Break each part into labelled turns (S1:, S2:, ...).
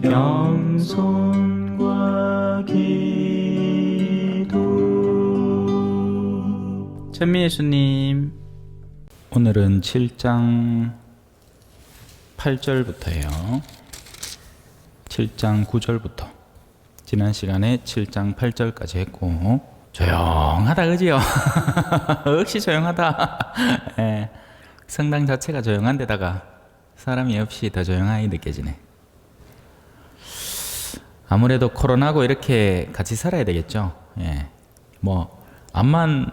S1: 겸손과 기도. 천미예수님, 오늘은 7장 8절부터예요. 7장 9절부터. 지난 시간에 7장 8절까지 했고 조용하다, 그지요? 역시 조용하다. 예, 성당 자체가 조용한 데다가 사람이 없이 더 조용하게 느껴지네. 아무래도 코로나고 이렇게 같이 살아야 되겠죠. 예, 뭐 암만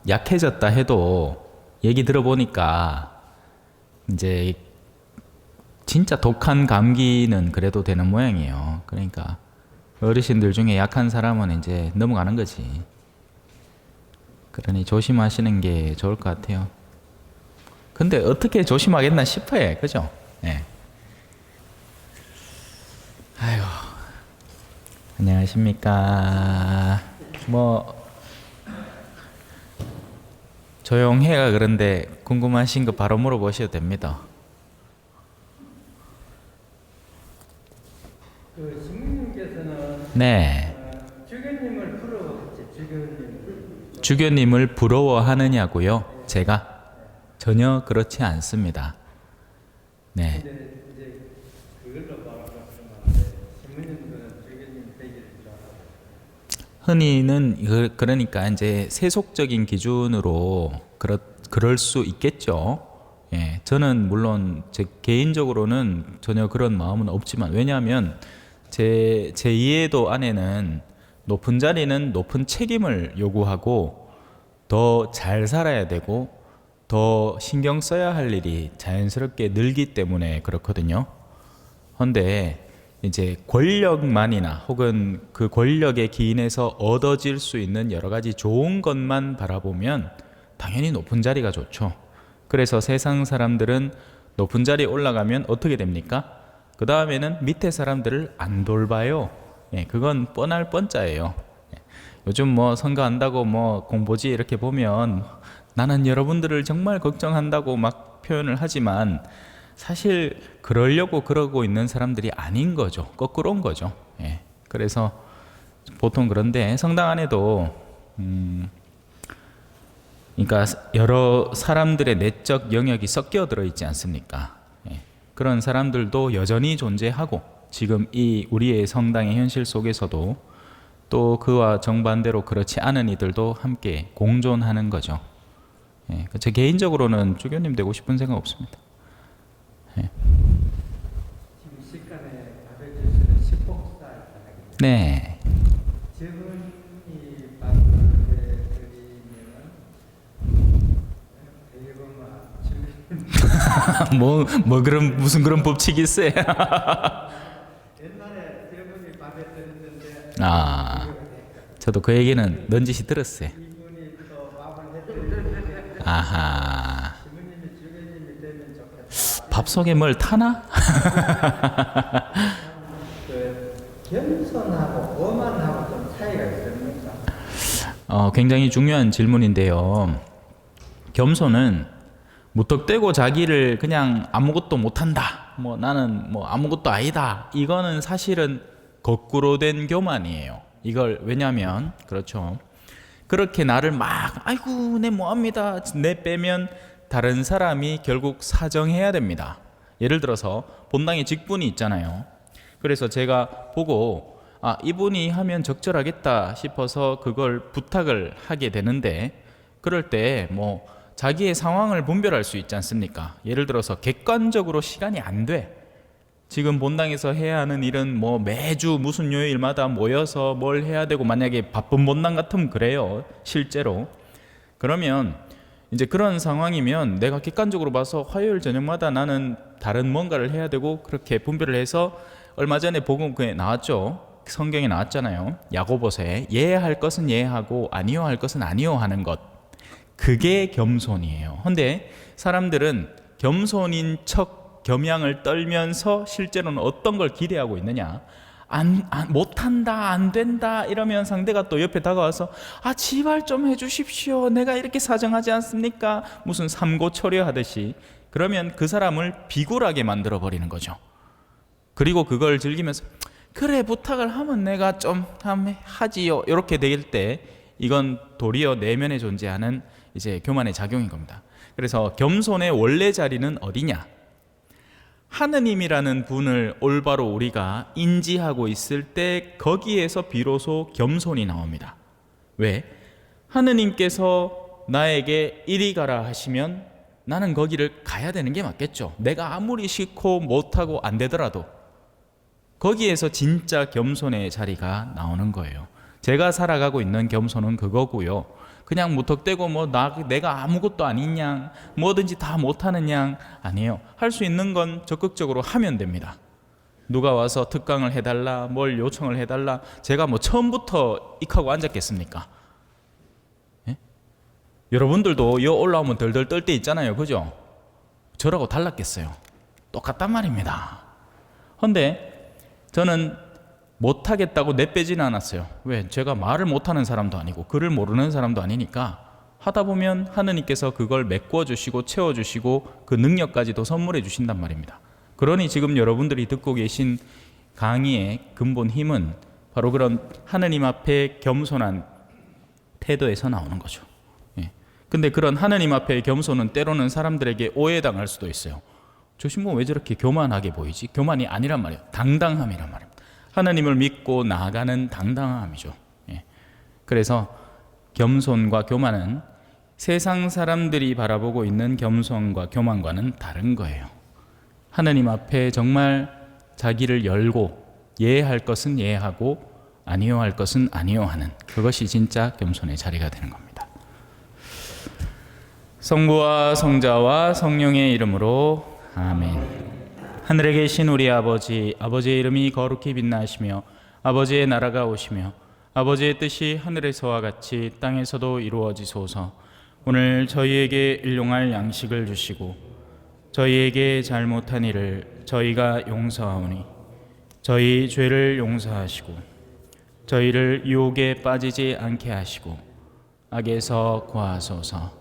S1: 약해졌다 해도 얘기 들어보니까 이제 진짜 독한 감기는 그래도 되는 모양이에요. 그러니까 어르신들 중에 약한 사람은 이제 넘어가는 거지. 그러니 조심하시는 게 좋을 것 같아요. 근데 어떻게 조심하겠나 싶어요. 그죠? 예. 아이고. 안녕하십니까. 뭐 조용해가 그런데 궁금하신 거 바로 물어보셔도 됩니다.
S2: 그 신부님께서는
S1: 네.
S2: 주교님을 부러워했지.
S1: 주교님을 부러워하느냐고요? 제가 전혀 그렇지 않습니다. 네.
S2: 근데 이제 그걸로 말하면 신부님들은 주교님 되기를 좋아하고.
S1: 흔히는 그러니까 이제 세속적인 기준으로 그럴 수 있겠죠. 예, 저는 물론 제 개인적으로는 전혀 그런 마음은 없지만, 왜냐하면 제 이해도 안에는 높은 자리는 높은 책임을 요구하고 더 잘 살아야 되고 더 신경 써야 할 일이 자연스럽게 늘기 때문에 그렇거든요. 그런데 이제 권력만이나 혹은 그 권력의 기인에서 얻어질 수 있는 여러 가지 좋은 것만 바라보면 당연히 높은 자리가 좋죠. 그래서 세상 사람들은 높은 자리에 올라가면 어떻게 됩니까? 그 다음에는 밑에 사람들을 안 돌봐요. 예, 그건 뻔할 뻔짜예요. 예, 요즘 뭐 선거한다고 뭐 공보지 이렇게 보면 나는 여러분들을 정말 걱정한다고 막 표현을 하지만 사실 그러려고 그러고 있는 사람들이 아닌 거죠. 거꾸로인 거죠. 예, 그래서 보통 그런데 성당 안에도 그러니까 여러 사람들의 내적 영역이 섞여 들어 있지 않습니까? 예, 그런 사람들도 여전히 존재하고 지금 이 우리의 성당의 현실 속에서도 또 그와 정반대로 그렇지 않은 이들도 함께 공존하는 거죠. 예, 제 개인적으로는 주교님 되고 싶은 생각 없습니다. 예.
S2: 지금 식간에 밥을 주시는 식복살 하겠죠.
S1: 네.
S2: 저분이 밥을 드리면 대부분 주교님
S1: 뭐 그런 무슨 그런 법칙이 있어요?
S2: 옛날에 저분이 밥에 드렸는데
S1: 아, 저도 그 얘기는 넌지시 들었어요.
S2: 이분이 또 밥을 해드리는데
S1: 아하.
S2: 신부님이 주교님이 되면 좋겠다.
S1: 밥 속에 뭘 타나?
S2: 그 겸손하고 오만하고 좀 차이가 있습니까?
S1: 굉장히 중요한 질문인데요. 겸손은 무턱대고 자기를 그냥 아무것도 못한다, 뭐 나는 뭐 아무것도 아니다, 이거는 사실은 거꾸로 된 교만이에요. 이걸 왜냐면 그렇죠, 그렇게 나를 막 아이고 내 뭐합니다 내 빼면 다른 사람이 결국 사정해야 됩니다. 예를 들어서 본당에 직분이 있잖아요. 그래서 제가 보고 이분이 하면 적절하겠다 싶어서 그걸 부탁을 하게 되는데, 그럴 때 뭐 자기의 상황을 분별할 수 있지 않습니까? 예를 들어서 객관적으로 시간이 안 돼. 지금 본당에서 해야 하는 일은 뭐 매주 무슨 요일마다 모여서 뭘 해야 되고, 만약에 바쁜 본당 같으면 그래요, 실제로. 그러면 이제 그런 상황이면 내가 객관적으로 봐서 화요일 저녁마다 나는 다른 뭔가를 해야 되고, 그렇게 분별을 해서 얼마 전에 복음에 나왔죠. 성경에 나왔잖아요. 야고보서에 예할 것은 예하고 아니요 할 것은 아니요 하는 것, 그게 겸손이에요. 근데 사람들은 겸손인 척 겸양을 떨면서 실제로는 어떤 걸 기대하고 있느냐, 못한다, 안 된다 이러면 상대가 또 옆에 다가와서 제발 좀 해주십시오, 내가 이렇게 사정하지 않습니까, 무슨 삼고초려하듯이. 그러면 그 사람을 비굴하게 만들어 버리는 거죠. 그리고 그걸 즐기면서 그래 부탁을 하면 내가 좀 하지요 이렇게 될 때 이건 도리어 내면에 존재하는 이제 교만의 작용인 겁니다. 그래서 겸손의 원래 자리는 어디냐? 하느님이라는 분을 올바로 우리가 인지하고 있을 때 거기에서 비로소 겸손이 나옵니다. 왜? 하느님께서 나에게 이리 가라 하시면 나는 거기를 가야 되는 게 맞겠죠. 내가 아무리 싫고 못하고 안 되더라도 거기에서 진짜 겸손의 자리가 나오는 거예요. 제가 살아가고 있는 겸손은 그거고요. 그냥 무턱대고 내가 아무것도 아닌 양, 뭐든지 다 못하는 양 아니에요. 할 수 있는 건 적극적으로 하면 됩니다. 누가 와서 특강을 해달라, 뭘 요청을 해달라, 제가 처음부터 익하고 앉았겠습니까? 예? 여러분들도 여 올라오면 덜덜 떨 때 있잖아요, 그죠? 저라고 달랐겠어요. 똑같단 말입니다. 그런데 저는 못하겠다고 내빼지는 않았어요. 왜? 제가 말을 못하는 사람도 아니고 글을 모르는 사람도 아니니까 하다 보면 하느님께서 그걸 메꿔주시고 채워주시고 그 능력까지도 선물해 주신단 말입니다. 그러니 지금 여러분들이 듣고 계신 강의의 근본 힘은 바로 그런 하느님 앞에 겸손한 태도에서 나오는 거죠. 예. 근데 그런 하느님 앞에 겸손은 때로는 사람들에게 오해당할 수도 있어요. 저 신부 왜 저렇게 교만하게 보이지? 교만이 아니란 말이에요. 당당함이란 말입니다. 하나님을 믿고 나아가는 당당함이죠. 예. 그래서 겸손과 교만은 세상 사람들이 바라보고 있는 겸손과 교만과는 다른 거예요. 하나님 앞에 정말 자기를 열고 예할 것은 예하고 아니요 할 것은 아니요 하는 그것이 진짜 겸손의 자리가 되는 겁니다. 성부와 성자와 성령의 이름으로 아멘. 하늘에 계신 우리 아버지, 아버지의 이름이 거룩히 빛나시며 아버지의 나라가 오시며 아버지의 뜻이 하늘에서와 같이 땅에서도 이루어지소서. 오늘 저희에게 일용할 양식을 주시고 저희에게 잘못한 일을 저희가 용서하오니 저희 죄를 용서하시고 저희를 유혹에 빠지지 않게 하시고 악에서 구하소서.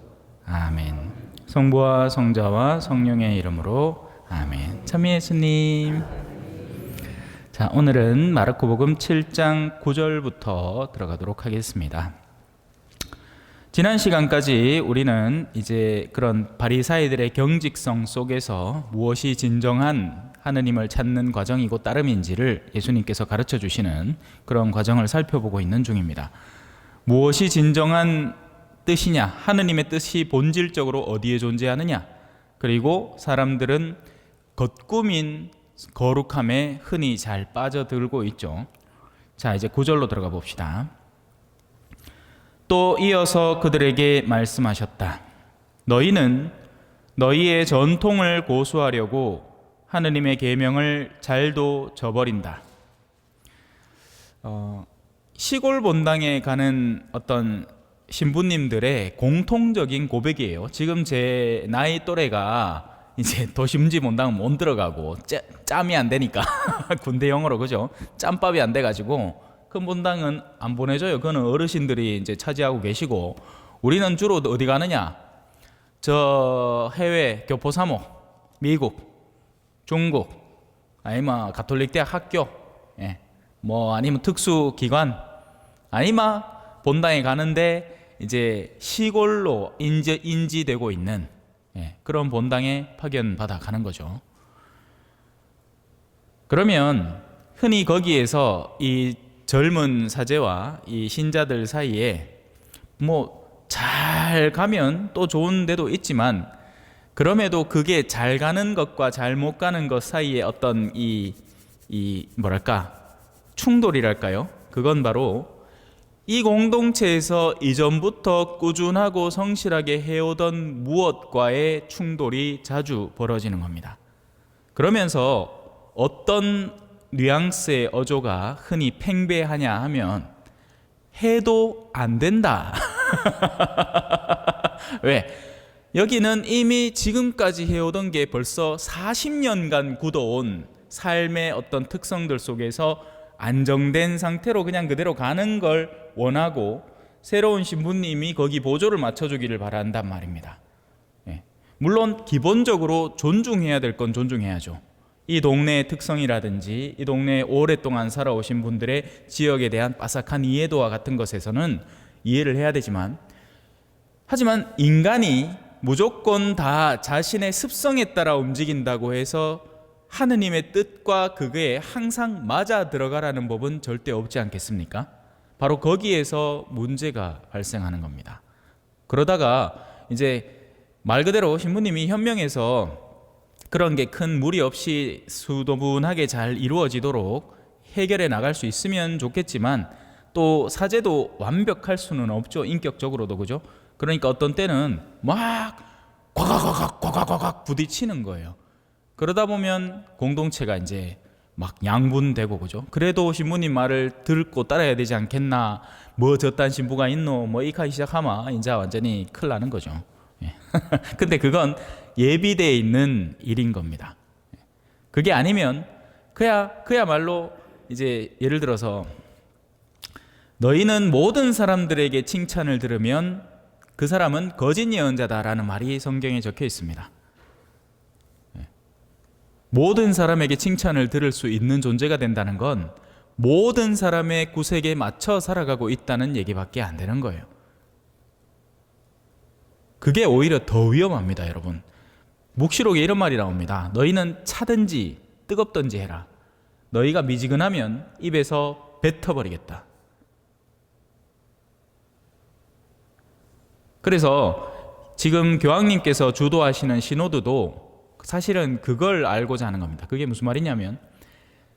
S1: 아멘. 성부와 성자와 성령의 이름으로 아멘. 참미 예수님. 자, 오늘은 마르코복음 7장 9절부터 들어가도록 하겠습니다. 지난 시간까지 우리는 이제 그런 바리사이들의 경직성 속에서 무엇이 진정한 하느님을 찾는 과정이고 따름인지를 예수님께서 가르쳐 주시는 그런 과정을 살펴보고 있는 중입니다. 무엇이 진정한 뜻이냐? 하느님의 뜻이 본질적으로 어디에 존재하느냐? 그리고 사람들은 겉꾸민 거룩함에 흔히 잘 빠져들고 있죠. 자, 이제 9절로 들어가 봅시다. 또 이어서 그들에게 말씀하셨다. 너희는 너희의 전통을 고수하려고 하느님의 계명을 잘도 저버린다. 시골 본당에 가는 어떤 신부님들의 공통적인 고백이에요. 지금 제 나이 또래가 이제 도심지 본당은 못 들어가고 짬이 안 되니까 군대 영어로 그죠? 짬밥이 안 돼가지고 큰 본당은 안 보내줘요. 그거는 어르신들이 이제 차지하고 계시고 우리는 주로 어디 가느냐? 저 해외 교포 사모, 미국, 중국, 아니면 가톨릭 대학 학교, 예. 뭐 아니면 특수 기관, 아니면 본당에 가는데 이제 시골로 인지되고 있는 그런 본당에 파견받아 가는 거죠. 그러면 흔히 거기에서 이 젊은 사제와 이 신자들 사이에 뭐 잘 가면 또 좋은 데도 있지만 그럼에도 그게 잘 가는 것과 잘 못 가는 것 사이에 어떤 이 뭐랄까 충돌이랄까요? 그건 바로 이 공동체에서 이전부터 꾸준하고 성실하게 해오던 무엇과의 충돌이 자주 벌어지는 겁니다. 그러면서 어떤 뉘앙스의 어조가 흔히 팽배하냐 하면 해도 안 된다. 왜? 여기는 이미 지금까지 해오던 게 벌써 40년간 굳어온 삶의 어떤 특성들 속에서 안정된 상태로 그냥 그대로 가는 걸 원하고 새로운 신부님이 거기 보조를 맞춰주기를 바란단 말입니다. 물론 기본적으로 존중해야 될 건 존중해야죠. 이 동네의 특성이라든지 이 동네에 오랫동안 살아오신 분들의 지역에 대한 빠삭한 이해도와 같은 것에서는 이해를 해야 되지만, 하지만 인간이 무조건 다 자신의 습성에 따라 움직인다고 해서 하느님의 뜻과 그게 항상 맞아 들어가라는 법은 절대 없지 않겠습니까? 바로 거기에서 문제가 발생하는 겁니다. 그러다가 이제 말 그대로 신부님이 현명해서 그런 게 큰 무리 없이 수도분하게 잘 이루어지도록 해결해 나갈 수 있으면 좋겠지만, 또 사제도 완벽할 수는 없죠. 인격적으로도. 그죠? 그러니까 어떤 때는 막 꽉꽉꽉 부딪히는 거예요. 그러다 보면 공동체가 이제 막 양분되고, 그죠? 그래도 신부님 말을 듣고 따라야 되지 않겠나, 뭐 저딴 신부가 있노, 뭐 이카기 시작하면 이제 완전히 큰일 나는 거죠. 예. 근데 그건 예비되어 있는 일인 겁니다. 그게 아니면 그야말로 이제 예를 들어서 너희는 모든 사람들에게 칭찬을 들으면 그 사람은 거짓 예언자다라는 말이 성경에 적혀 있습니다. 모든 사람에게 칭찬을 들을 수 있는 존재가 된다는 건 모든 사람의 구색에 맞춰 살아가고 있다는 얘기밖에 안 되는 거예요. 그게 오히려 더 위험합니다, 여러분. 묵시록에 이런 말이 나옵니다. 너희는 차든지 뜨겁든지 해라. 너희가 미지근하면 입에서 뱉어버리겠다. 그래서 지금 교황님께서 주도하시는 시노드도 사실은 그걸 알고자 하는 겁니다. 그게 무슨 말이냐면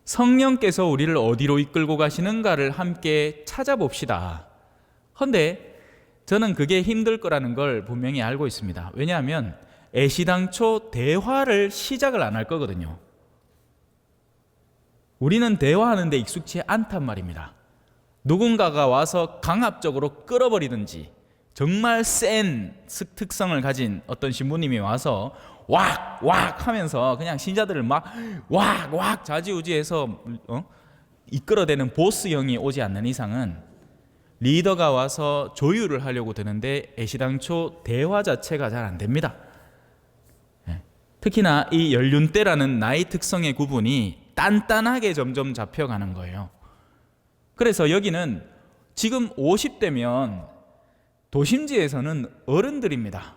S1: 성령께서 우리를 어디로 이끌고 가시는가를 함께 찾아봅시다. 그런데 저는 그게 힘들 거라는 걸 분명히 알고 있습니다. 왜냐하면 애시당초 대화를 시작을 안 할 거거든요. 우리는 대화하는 데 익숙치 않단 말입니다. 누군가가 와서 강압적으로 끌어버리든지, 정말 센 특성을 가진 어떤 신부님이 와서 왁왁 하면서 그냥 신자들을 막 왁왁 좌지우지해서 이끌어대는 보스형이 오지 않는 이상은 리더가 와서 조율을 하려고 드는데 애시당초 대화 자체가 잘 안 됩니다. 특히나 이 연륜대라는 나이 특성의 구분이 단단하게 점점 잡혀가는 거예요. 그래서 여기는 지금 50대면 도심지에서는 어른들입니다.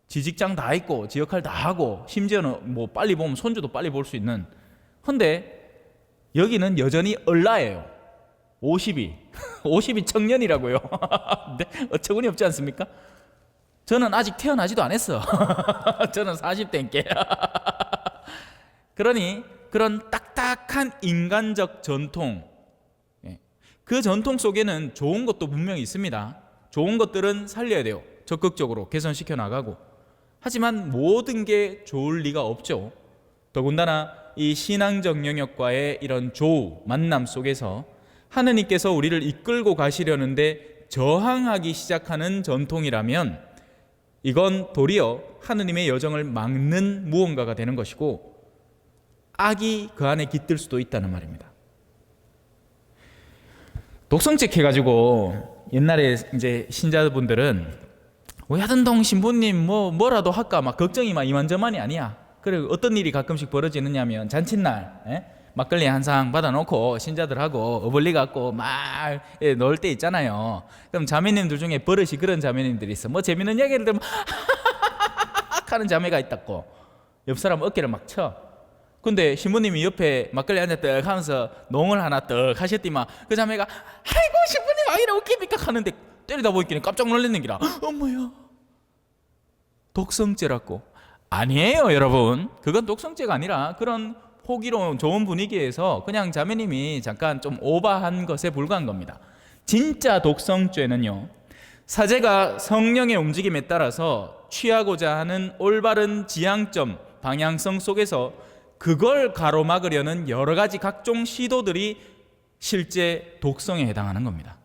S1: 지직장 다 있고 지역할 다 하고 심지어는 뭐 빨리 보면 손주도 빨리 볼 수 있는. 근데 여기는 여전히 얼라예요. 50이 청년이라고요. 네? 어처구니 없지 않습니까? 저는 아직 태어나지도 않았어. 저는 40대인께. 그러니 그런 딱딱한 인간적 전통, 그 전통 속에는 좋은 것도 분명히 있습니다. 좋은 것들은 살려야 돼요. 적극적으로 개선시켜 나가고. 하지만 모든 게 좋을 리가 없죠. 더군다나 이 신앙적 영역과의 이런 조우, 만남 속에서 하느님께서 우리를 이끌고 가시려는데 저항하기 시작하는 전통이라면 이건 도리어 하느님의 여정을 막는 무언가가 되는 것이고 악이 그 안에 깃들 수도 있다는 말입니다. 독성책 해가지고 옛날에 이제 신자분들은 야든동 신부님 뭐라도 할까 막 걱정이 막 이만저만이 아니야. 그리고 어떤 일이 가끔씩 벌어지느냐면 잔칫날 막걸리 한 상 받아놓고 신자들하고 어벌리 갖고 막 놀 때 있잖아요. 그럼 자매님들 중에 버릇이 그런 자매님들이 있어. 뭐 재밌는 이야기를 들으면 하는 자매가 있다고. 옆 사람 어깨를 막 쳐. 근데 신부님이 옆에 막걸리 한잔 떡 하면서 농을 하나 떡 하셨더만 그 자매가 아이고 신부님 아이라 웃깁니까 하는데 때리다 보니까 깜짝 놀랐는 기라. 어머야, 독성죄라고. 아니에요 여러분. 그건 독성죄가 아니라 그런 호기로운 좋은 분위기에서 그냥 자매님이 잠깐 좀 오버한 것에 불과한 겁니다. 진짜 독성죄는요, 사제가 성령의 움직임에 따라서 취하고자 하는 올바른 지향점, 방향성 속에서 그걸 가로막으려는 여러 가지 각종 시도들이 실제 독성에 해당하는 겁니다.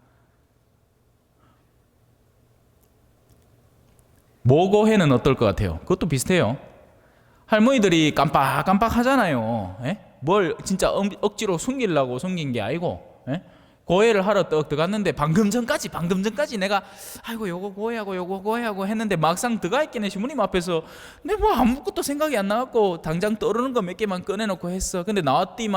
S1: 모고해는 어떨 것 같아요? 그것도 비슷해요. 할머니들이 깜빡깜빡 하잖아요. 뭘 진짜 억지로 숨기려고 숨긴 게 아니고 고해를 하러 떡 들어갔는데 방금 전까지 내가 아이고 요거 고해하고 했는데 막상 들어가 있기는 신부님 앞에서 내 뭐 아무것도 생각이 안 나갖고 당장 떠오르는 거 몇 개만 꺼내놓고 했어. 근데 나왔더니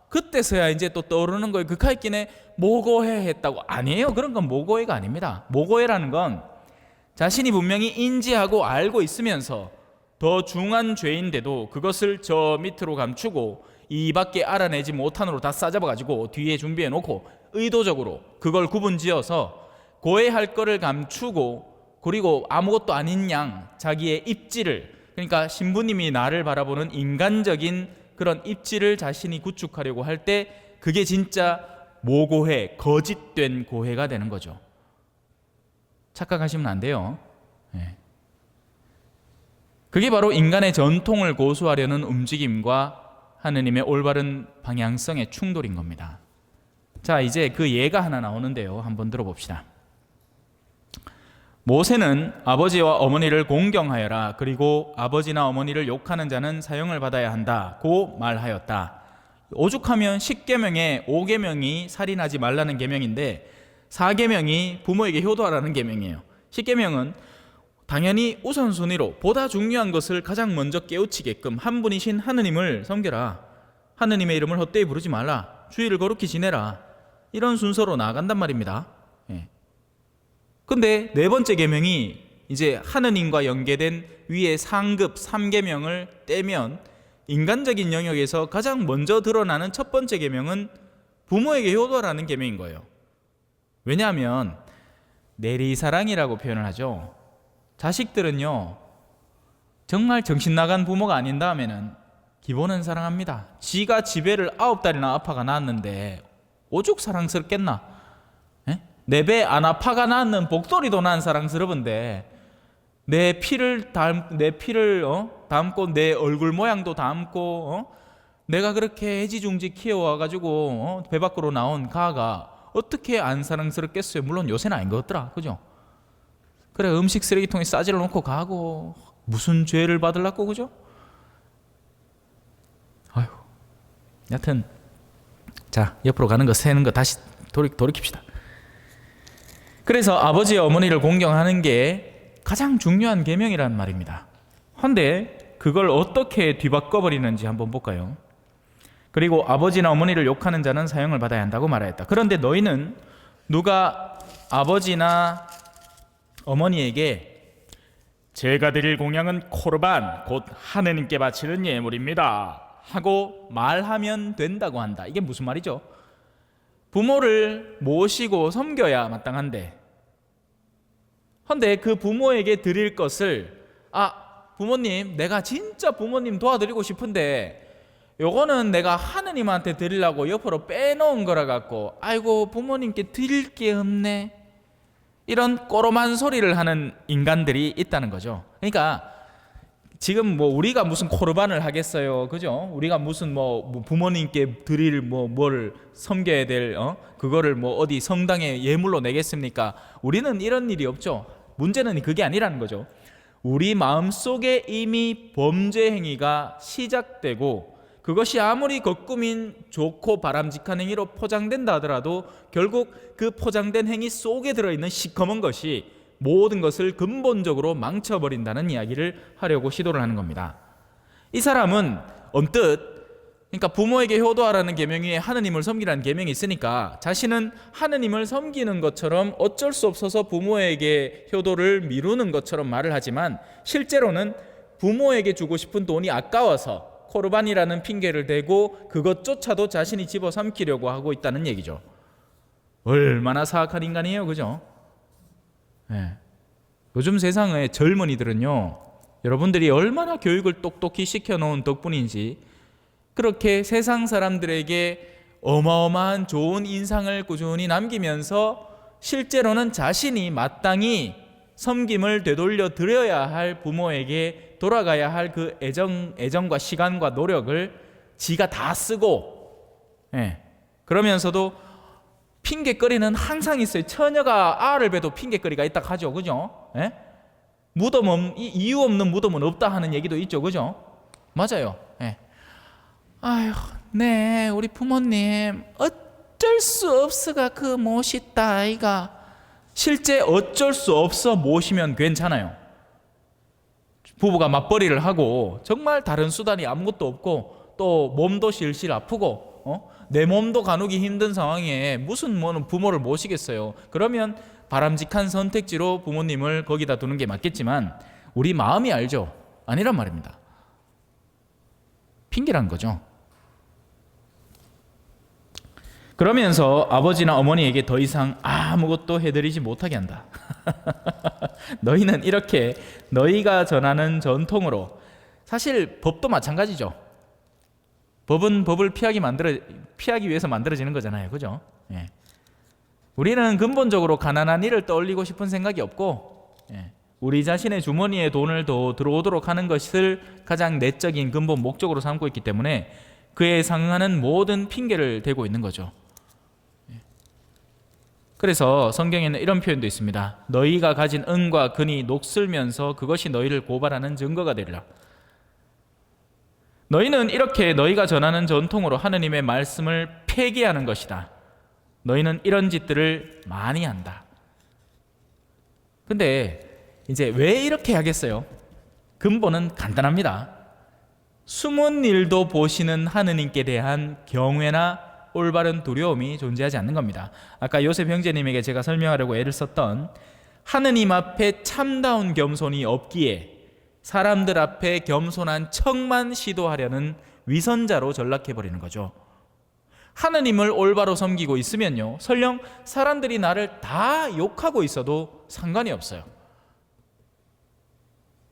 S1: 그때서야 이제 또 떠오르는 거에 그카 있기네 모고해 했다고. 아니에요. 그런 건 모고해가 아닙니다. 모고해라는 건 자신이 분명히 인지하고 알고 있으면서 더 중한 죄인데도 그것을 저 밑으로 감추고 이 밖에 알아내지 못한으로 다 싸잡아가지고 뒤에 준비해놓고 의도적으로 그걸 구분지어서 고해할 거를 감추고 그리고 아무것도 아닌 양 자기의 입지를, 그러니까 신부님이 나를 바라보는 인간적인 그런 입지를 자신이 구축하려고 할 때 그게 진짜 모고해, 거짓된 고해가 되는 거죠. 착각하시면 안 돼요. 그게 바로 인간의 전통을 고수하려는 움직임과 하느님의 올바른 방향성의 충돌인 겁니다. 자, 이제 그 예가 하나 나오는데요. 한번 들어봅시다. 모세는 아버지와 어머니를 공경하여라. 그리고 아버지나 어머니를 욕하는 자는 사형을 받아야 한다고 말하였다. 오죽하면 10계명에 5계명이 살인하지 말라는 계명인데 4계명이 부모에게 효도하라는 계명이에요. 10계명은 당연히 우선순위로 보다 중요한 것을 가장 먼저 깨우치게끔 한 분이신 하느님을 섬겨라. 하느님의 이름을 헛되이 부르지 말라. 주의를 거룩히 지내라. 이런 순서로 나아간단 말입니다. 근데 네 번째 계명이 이제 하느님과 연계된 위에 상급 3계명을 떼면 인간적인 영역에서 가장 먼저 드러나는 첫 번째 계명은 부모에게 효도하라는 계명인 거예요. 왜냐하면 내리사랑이라고 표현을 하죠. 자식들은요 정말 정신 나간 부모가 아닌 다음에는 기본은 사랑합니다. 지가 지배를 9달이나 아파가 낳았는데 오죽 사랑스럽겠나? 내 배 안 아파가 낳는 복돌이도 난 사랑스러운데 내 피를 담고 내 얼굴 모양도 담고 내가 그렇게 애지중지 키워와가지고 배 밖으로 나온 가가 어떻게 안 사랑스럽겠어요? 물론 요새는 아닌 것 같더라, 그죠? 그래 음식 쓰레기통에 싸지를 놓고 가고 무슨 죄를 받으려고, 그죠? 아휴, 여튼 자 옆으로 가는 거 세는 거 다시 돌이킵시다. 그래서 아버지와 어머니를 공경하는 게 가장 중요한 계명이란 말입니다. 그런데 그걸 어떻게 뒤바꿔 버리는지 한번 볼까요? 그리고 아버지나 어머니를 욕하는 자는 사형을 받아야 한다고 말하였다. 그런데 너희는 누가 아버지나 어머니에게 제가 드릴 공양은 코르반 곧 하느님께 바치는 예물입니다 하고 말하면 된다고 한다. 이게 무슨 말이죠? 부모를 모시고 섬겨야 마땅한데, 그런데 그 부모에게 드릴 것을 부모님 내가 진짜 부모님 도와드리고 싶은데 요거는 내가 하느님한테 드리려고 옆으로 빼놓은 거라 갖고 아이고 부모님께 드릴 게 없네, 이런 꼬롬한 소리를 하는 인간들이 있다는 거죠. 그러니까 지금 우리가 무슨 코르반을 하겠어요, 그죠? 우리가 무슨 부모님께 드릴 뭘 섬겨야 될 그거를 어디 성당에 예물로 내겠습니까? 우리는 이런 일이 없죠. 문제는 그게 아니라는 거죠. 우리 마음속에 이미 범죄 행위가 시작되고 그것이 아무리 거꾸민 좋고 바람직한 행위로 포장된다 하더라도 결국 그 포장된 행위 속에 들어있는 시커먼 것이 모든 것을 근본적으로 망쳐버린다는 이야기를 하려고 시도를 하는 겁니다. 이 사람은 언뜻 그러니까 부모에게 효도하라는 계명 위에 하느님을 섬기라는 계명이 있으니까 자신은 하느님을 섬기는 것처럼 어쩔 수 없어서 부모에게 효도를 미루는 것처럼 말을 하지만 실제로는 부모에게 주고 싶은 돈이 아까워서 코르반이라는 핑계를 대고 그것조차도 자신이 집어삼키려고 하고 있다는 얘기죠. 얼마나 사악한 인간이에요, 그죠? 요즘 세상의 젊은이들은요, 여러분들이 얼마나 교육을 똑똑히 시켜놓은 덕분인지 그렇게 세상 사람들에게 어마어마한 좋은 인상을 꾸준히 남기면서 실제로는 자신이 마땅히 섬김을 되돌려 드려야 할 부모에게 돌아가야 할 그 애정과 시간과 노력을 지가 다 쓰고 그러면서도 핑계거리는 항상 있어요. 처녀가 알을 베도 핑계거리가 있다 하죠, 그죠? 이유 없는 무덤은 없다 하는 얘기도 있죠, 그죠? 맞아요. 아휴, 네, 우리 부모님 어쩔 수 없어가 그 못있다 아이가. 실제 어쩔 수 없어 모시면 괜찮아요. 부부가 맞벌이를 하고 정말 다른 수단이 아무것도 없고 또 몸도 실실 아프고 내 몸도 가누기 힘든 상황에 무슨 부모를 모시겠어요. 그러면 바람직한 선택지로 부모님을 거기다 두는 게 맞겠지만 우리 마음이 알죠. 아니란 말입니다. 핑계란 거죠. 그러면서 아버지나 어머니에게 더 이상 아무것도 해드리지 못하게 한다. 너희는 이렇게 너희가 전하는 전통으로, 사실 법도 마찬가지죠. 법은 법을 피하기 위해서 만들어지는 거잖아요. 그죠? 예. 우리는 근본적으로 가난한 이를 떠올리고 싶은 생각이 없고, 우리 자신의 주머니에 돈을 더 들어오도록 하는 것을 가장 내적인 근본 목적으로 삼고 있기 때문에 그에 상응하는 모든 핑계를 대고 있는 거죠. 그래서 성경에는 이런 표현도 있습니다. 너희가 가진 은과 금이 녹슬면서 그것이 너희를 고발하는 증거가 되리라. 너희는 이렇게 너희가 전하는 전통으로 하느님의 말씀을 폐기하는 것이다. 너희는 이런 짓들을 많이 한다. 근데 이제 왜 이렇게 하겠어요? 근본은 간단합니다. 숨은 일도 보시는 하느님께 대한 경외나 올바른 두려움이 존재하지 않는 겁니다. 아까 요셉 형제님에게 제가 설명하려고 애를 썼던 하느님 앞에 참다운 겸손이 없기에 사람들 앞에 겸손한 척만 시도하려는 위선자로 전락해버리는 거죠. 하느님을 올바로 섬기고 있으면요, 설령 사람들이 나를 다 욕하고 있어도 상관이 없어요.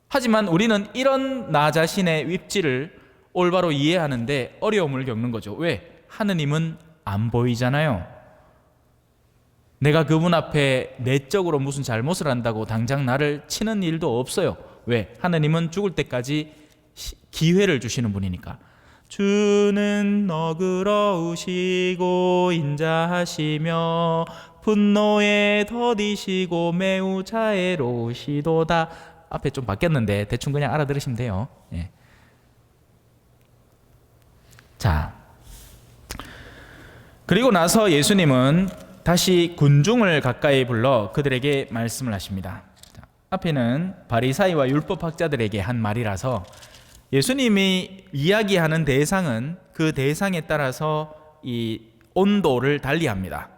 S1: 하지만 우리는 이런 나 자신의 윗질을 올바로 이해하는데 어려움을 겪는 거죠. 왜? 하느님은 안 보이잖아요. 내가 그분 앞에 내적으로 무슨 잘못을 한다고 당장 나를 치는 일도 없어요. 왜? 하느님은 죽을 때까지 기회를 주시는 분이니까. 주는 너그러우시고 인자하시며 분노에 더디시고 매우 자애로우시도다. 앞에 좀 바뀌었는데 대충 그냥 알아들으시면 돼요. 예. 자, 그리고 나서 예수님은 다시 군중을 가까이 불러 그들에게 말씀을 하십니다. 자, 앞에는 바리사이와 율법학자들에게 한 말이라서 예수님이 이야기하는 대상은 그 대상에 따라서 이 온도를 달리합니다.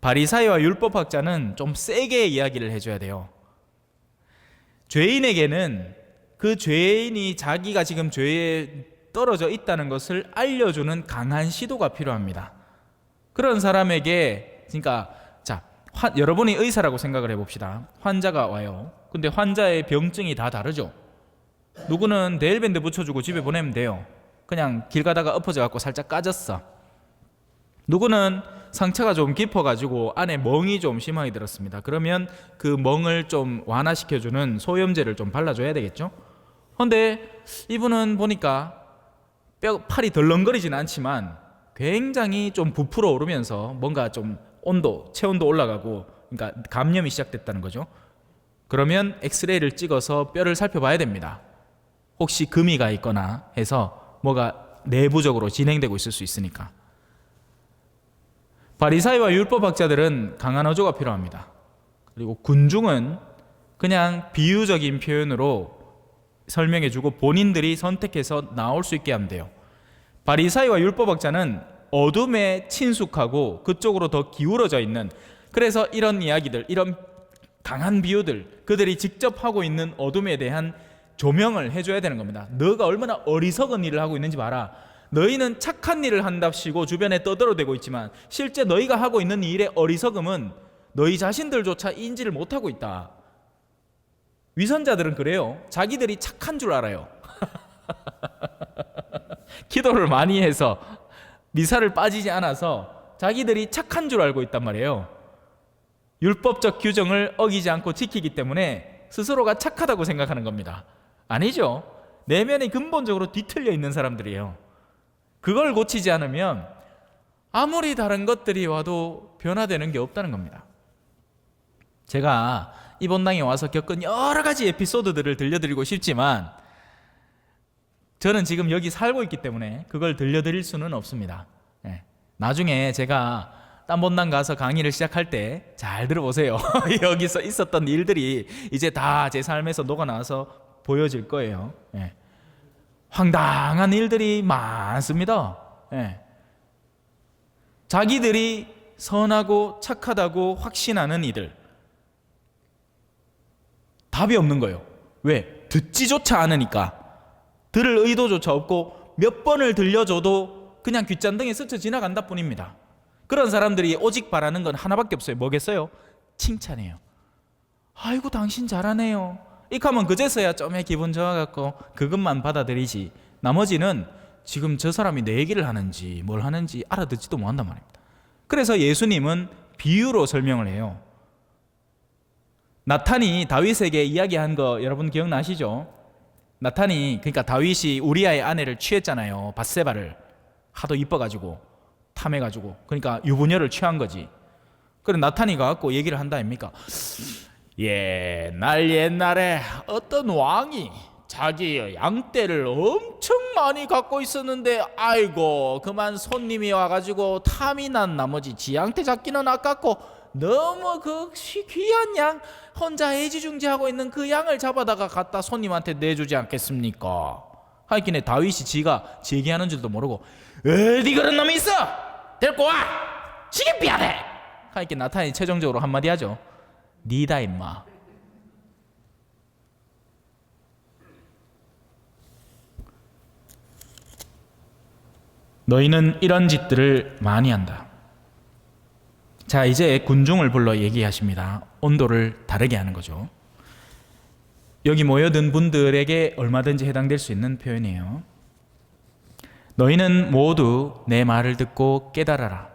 S1: 바리사이와 율법학자는 좀 세게 이야기를 해줘야 돼요. 죄인에게는 그 죄인이 자기가 지금 죄에 떨어져 있다는 것을 알려주는 강한 시도가 필요합니다. 그런 사람에게, 그러니까 자, 여러분이 의사라고 생각을 해봅시다. 환자가 와요. 근데 환자의 병증이 다 다르죠. 누구는 네일밴드 붙여주고 집에 보내면 돼요. 그냥 길 가다가 엎어져갖고 살짝 까졌어. 누구는 상처가 좀 깊어가지고 안에 멍이 좀 심하게 들었습니다. 그러면 그 멍을 좀 완화시켜주는 소염제를 좀 발라줘야 되겠죠. 근데 이분은 보니까 팔이 덜렁거리진 않지만 굉장히 좀 부풀어 오르면서 뭔가 좀 체온도 올라가고, 그러니까 감염이 시작됐다는 거죠. 그러면 엑스레이를 찍어서 뼈를 살펴봐야 됩니다. 혹시 금이 가 있거나 해서 뭐가 내부적으로 진행되고 있을 수 있으니까. 바리사이와 율법학자들은 강한 어조가 필요합니다. 그리고 군중은 그냥 비유적인 표현으로 설명해주고 본인들이 선택해서 나올 수 있게 하면 돼요. 바리사이와 율법학자는 어둠에 친숙하고 그쪽으로 더 기울어져 있는, 그래서 이런 이야기들, 이런 강한 비유들, 그들이 직접 하고 있는 어둠에 대한 조명을 해줘야 되는 겁니다. 너가 얼마나 어리석은 일을 하고 있는지 봐라. 너희는 착한 일을 한답시고 주변에 떠들어대고 있지만 실제 너희가 하고 있는 일의 어리석음은 너희 자신들조차 인지를 못하고 있다. 위선자들은 그래요. 자기들이 착한 줄 알아요. 기도를 많이 해서 미사를 빠지지 않아서 자기들이 착한 줄 알고 있단 말이에요. 율법적 규정을 어기지 않고 지키기 때문에 스스로가 착하다고 생각하는 겁니다. 아니죠. 내면이 근본적으로 뒤틀려 있는 사람들이에요. 그걸 고치지 않으면 아무리 다른 것들이 와도 변화되는 게 없다는 겁니다. 제가 이 본당에 와서 겪은 여러 가지 에피소드들을 들려드리고 싶지만 저는 지금 여기 살고 있기 때문에 그걸 들려드릴 수는 없습니다. 나중에 제가 땀본당 가서 강의를 시작할 때 잘 들어보세요. 여기서 있었던 일들이 이제 다 제 삶에서 녹아나와서 보여질 거예요. 예. 황당한 일들이 많습니다. 예. 자기들이 선하고 착하다고 확신하는 이들, 답이 없는 거예요. 왜? 듣지조차 않으니까. 들을 의도조차 없고 몇 번을 들려줘도 그냥 귓잔등에 스쳐 지나간다 뿐입니다. 그런 사람들이 오직 바라는 건 하나밖에 없어요. 뭐겠어요? 칭찬이에요. 아이고 당신 잘하네요. 이렇게 하면 그제서야 좀 기분 좋아갖고 그것만 받아들이지, 나머지는 지금 저 사람이 내 얘기를 하는지 뭘 하는지 알아듣지도 못한단 말입니다. 그래서 예수님은 비유로 설명을 해요. 나탄이 다윗에게 이야기한 거 여러분 기억나시죠? 나탄이, 그러니까 다윗이 우리아의 아내를 취했잖아요. 밧세바를. 하도 이뻐가지고 탐해가지고, 그러니까 유부녀를 취한 거지. 그래 나탄이 가갖고 얘기를 한다 아닙니까? 옛날에 어떤 왕이 자기 양떼를 엄청 많이 갖고 있었는데, 아이고 그만 손님이 와가지고 탐이 난 나머지 지 양떼 잡기는 아깝고 너무 그 귀한 양, 혼자 애지중지하고 있는 그 양을 잡아다가 갖다 손님한테 내주지 않겠습니까? 하여튼에 다윗이 지가 지 얘기하는 줄도 모르고 어디 그런 놈이 있어? 데리고 와! 시계비야 돼! 하여튼 나탄이 최종적으로 한마디 하죠. 니다 임마. 너희는 이런 짓들을 많이 한다. 자, 이제 군중을 불러 얘기하십니다. 온도를 다르게 하는 거죠. 여기 모여든 분들에게 얼마든지 해당될 수 있는 표현이에요. 너희는 모두 내 말을 듣고 깨달아라.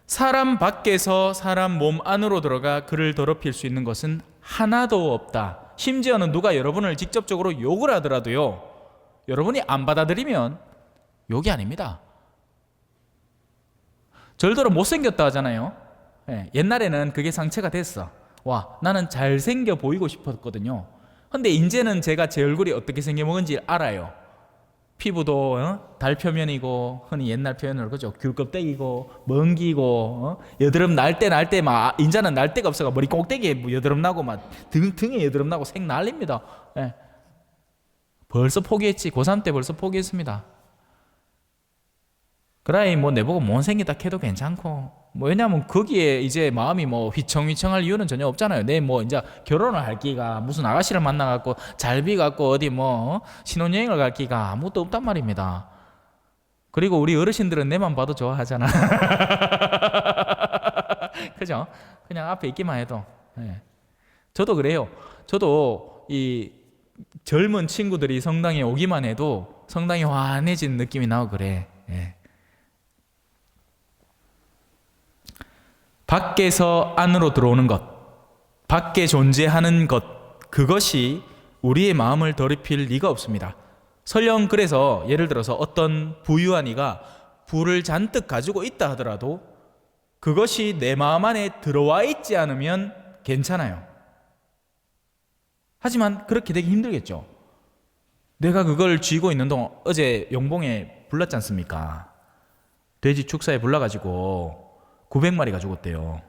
S1: 사람 밖에서 사람 몸 안으로 들어가 그를 더럽힐 수 있는 것은 하나도 없다. 심지어는 누가 여러분을 직접적으로 욕을 하더라도요, 여러분이 안 받아들이면 욕이 아닙니다. 절대로 못생겼다 하잖아요. 예, 옛날에는 그게 상처가 됐어. 와, 나는 잘생겨 보이고 싶었거든요. 근데 이제는 제가 제 얼굴이 어떻게 생겨먹은지 알아요. 피부도 달 표면이고, 흔히 옛날 표현으로 그죠, 귤 껍데기고 멍기고, 여드름 날 때 막, 인자는 날 데가 없어가 머리 꼭대기에 여드름 나고 막 등에 여드름 나고 색 난립니다. 예. 벌써 포기했지. 고3 때 벌써 포기했습니다. 그라이 뭐 내보고 못생기다 해도 괜찮고, 뭐 왜냐면 거기에 이제 마음이 뭐 휘청휘청할 이유는 전혀 없잖아요. 내 뭐 이제 결혼을 할 기가, 무슨 아가씨를 만나갖고 잘비 갖고 어디 뭐 신혼여행을 갈 기가 아무것도 없단 말입니다. 그리고 우리 어르신들은 내만 봐도 좋아하잖아. 그죠? 그냥 앞에 있기만 해도. 네. 저도 그래요. 저도 이 젊은 친구들이 성당에 오기만 해도 성당이 환해진 느낌이 나고 그래. 네. 밖에서 안으로 들어오는 것, 밖에 존재하는 것, 그것이 우리의 마음을 더럽힐 리가 없습니다. 설령 그래서 예를 들어서 어떤 부유한 이가 부를 잔뜩 가지고 있다 하더라도 그것이 내 마음 안에 들어와 있지 않으면 괜찮아요. 하지만 그렇게 되기 힘들겠죠. 내가 그걸 쥐고 있는 동안, 어제 용봉에 불났지 않습니까? 돼지 축사에 불나가지고 900마리가 죽었대요.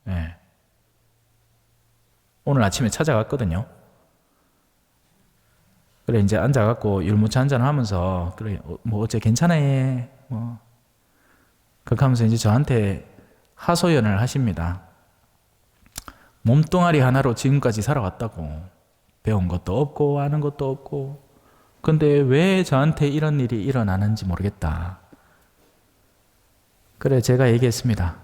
S1: 네. 오늘 아침에 찾아갔거든요. 그래 이제 앉아갖고 율무차 한잔 하면서, 그래 뭐 어째 괜찮아 해, 뭐 그렇게 하면서 이제 저한테 하소연을 하십니다. 몸뚱아리 하나로 지금까지 살아왔다고, 배운 것도 없고 아는 것도 없고, 근데 왜 저한테 이런 일이 일어나는지 모르겠다. 그래 제가 얘기했습니다.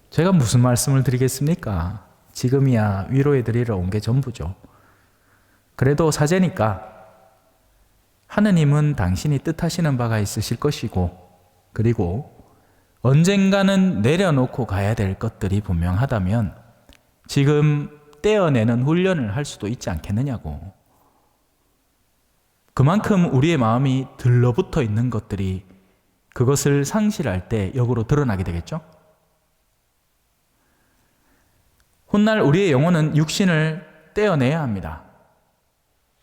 S1: 제가 무슨 말씀을 드리겠습니까? 지금이야 위로해 드리러 온 게 전부죠. 그래도 사제니까 하느님은 당신이 뜻하시는 바가 있으실 것이고, 그리고 언젠가는 내려놓고 가야 될 것들이 분명하다면 지금 떼어내는 훈련을 할 수도 있지 않겠느냐고. 그만큼 우리의 마음이 들러붙어 있는 것들이 그것을 상실할 때 역으로 드러나게 되겠죠? 훗날 우리의 영혼은 육신을 떼어내야 합니다.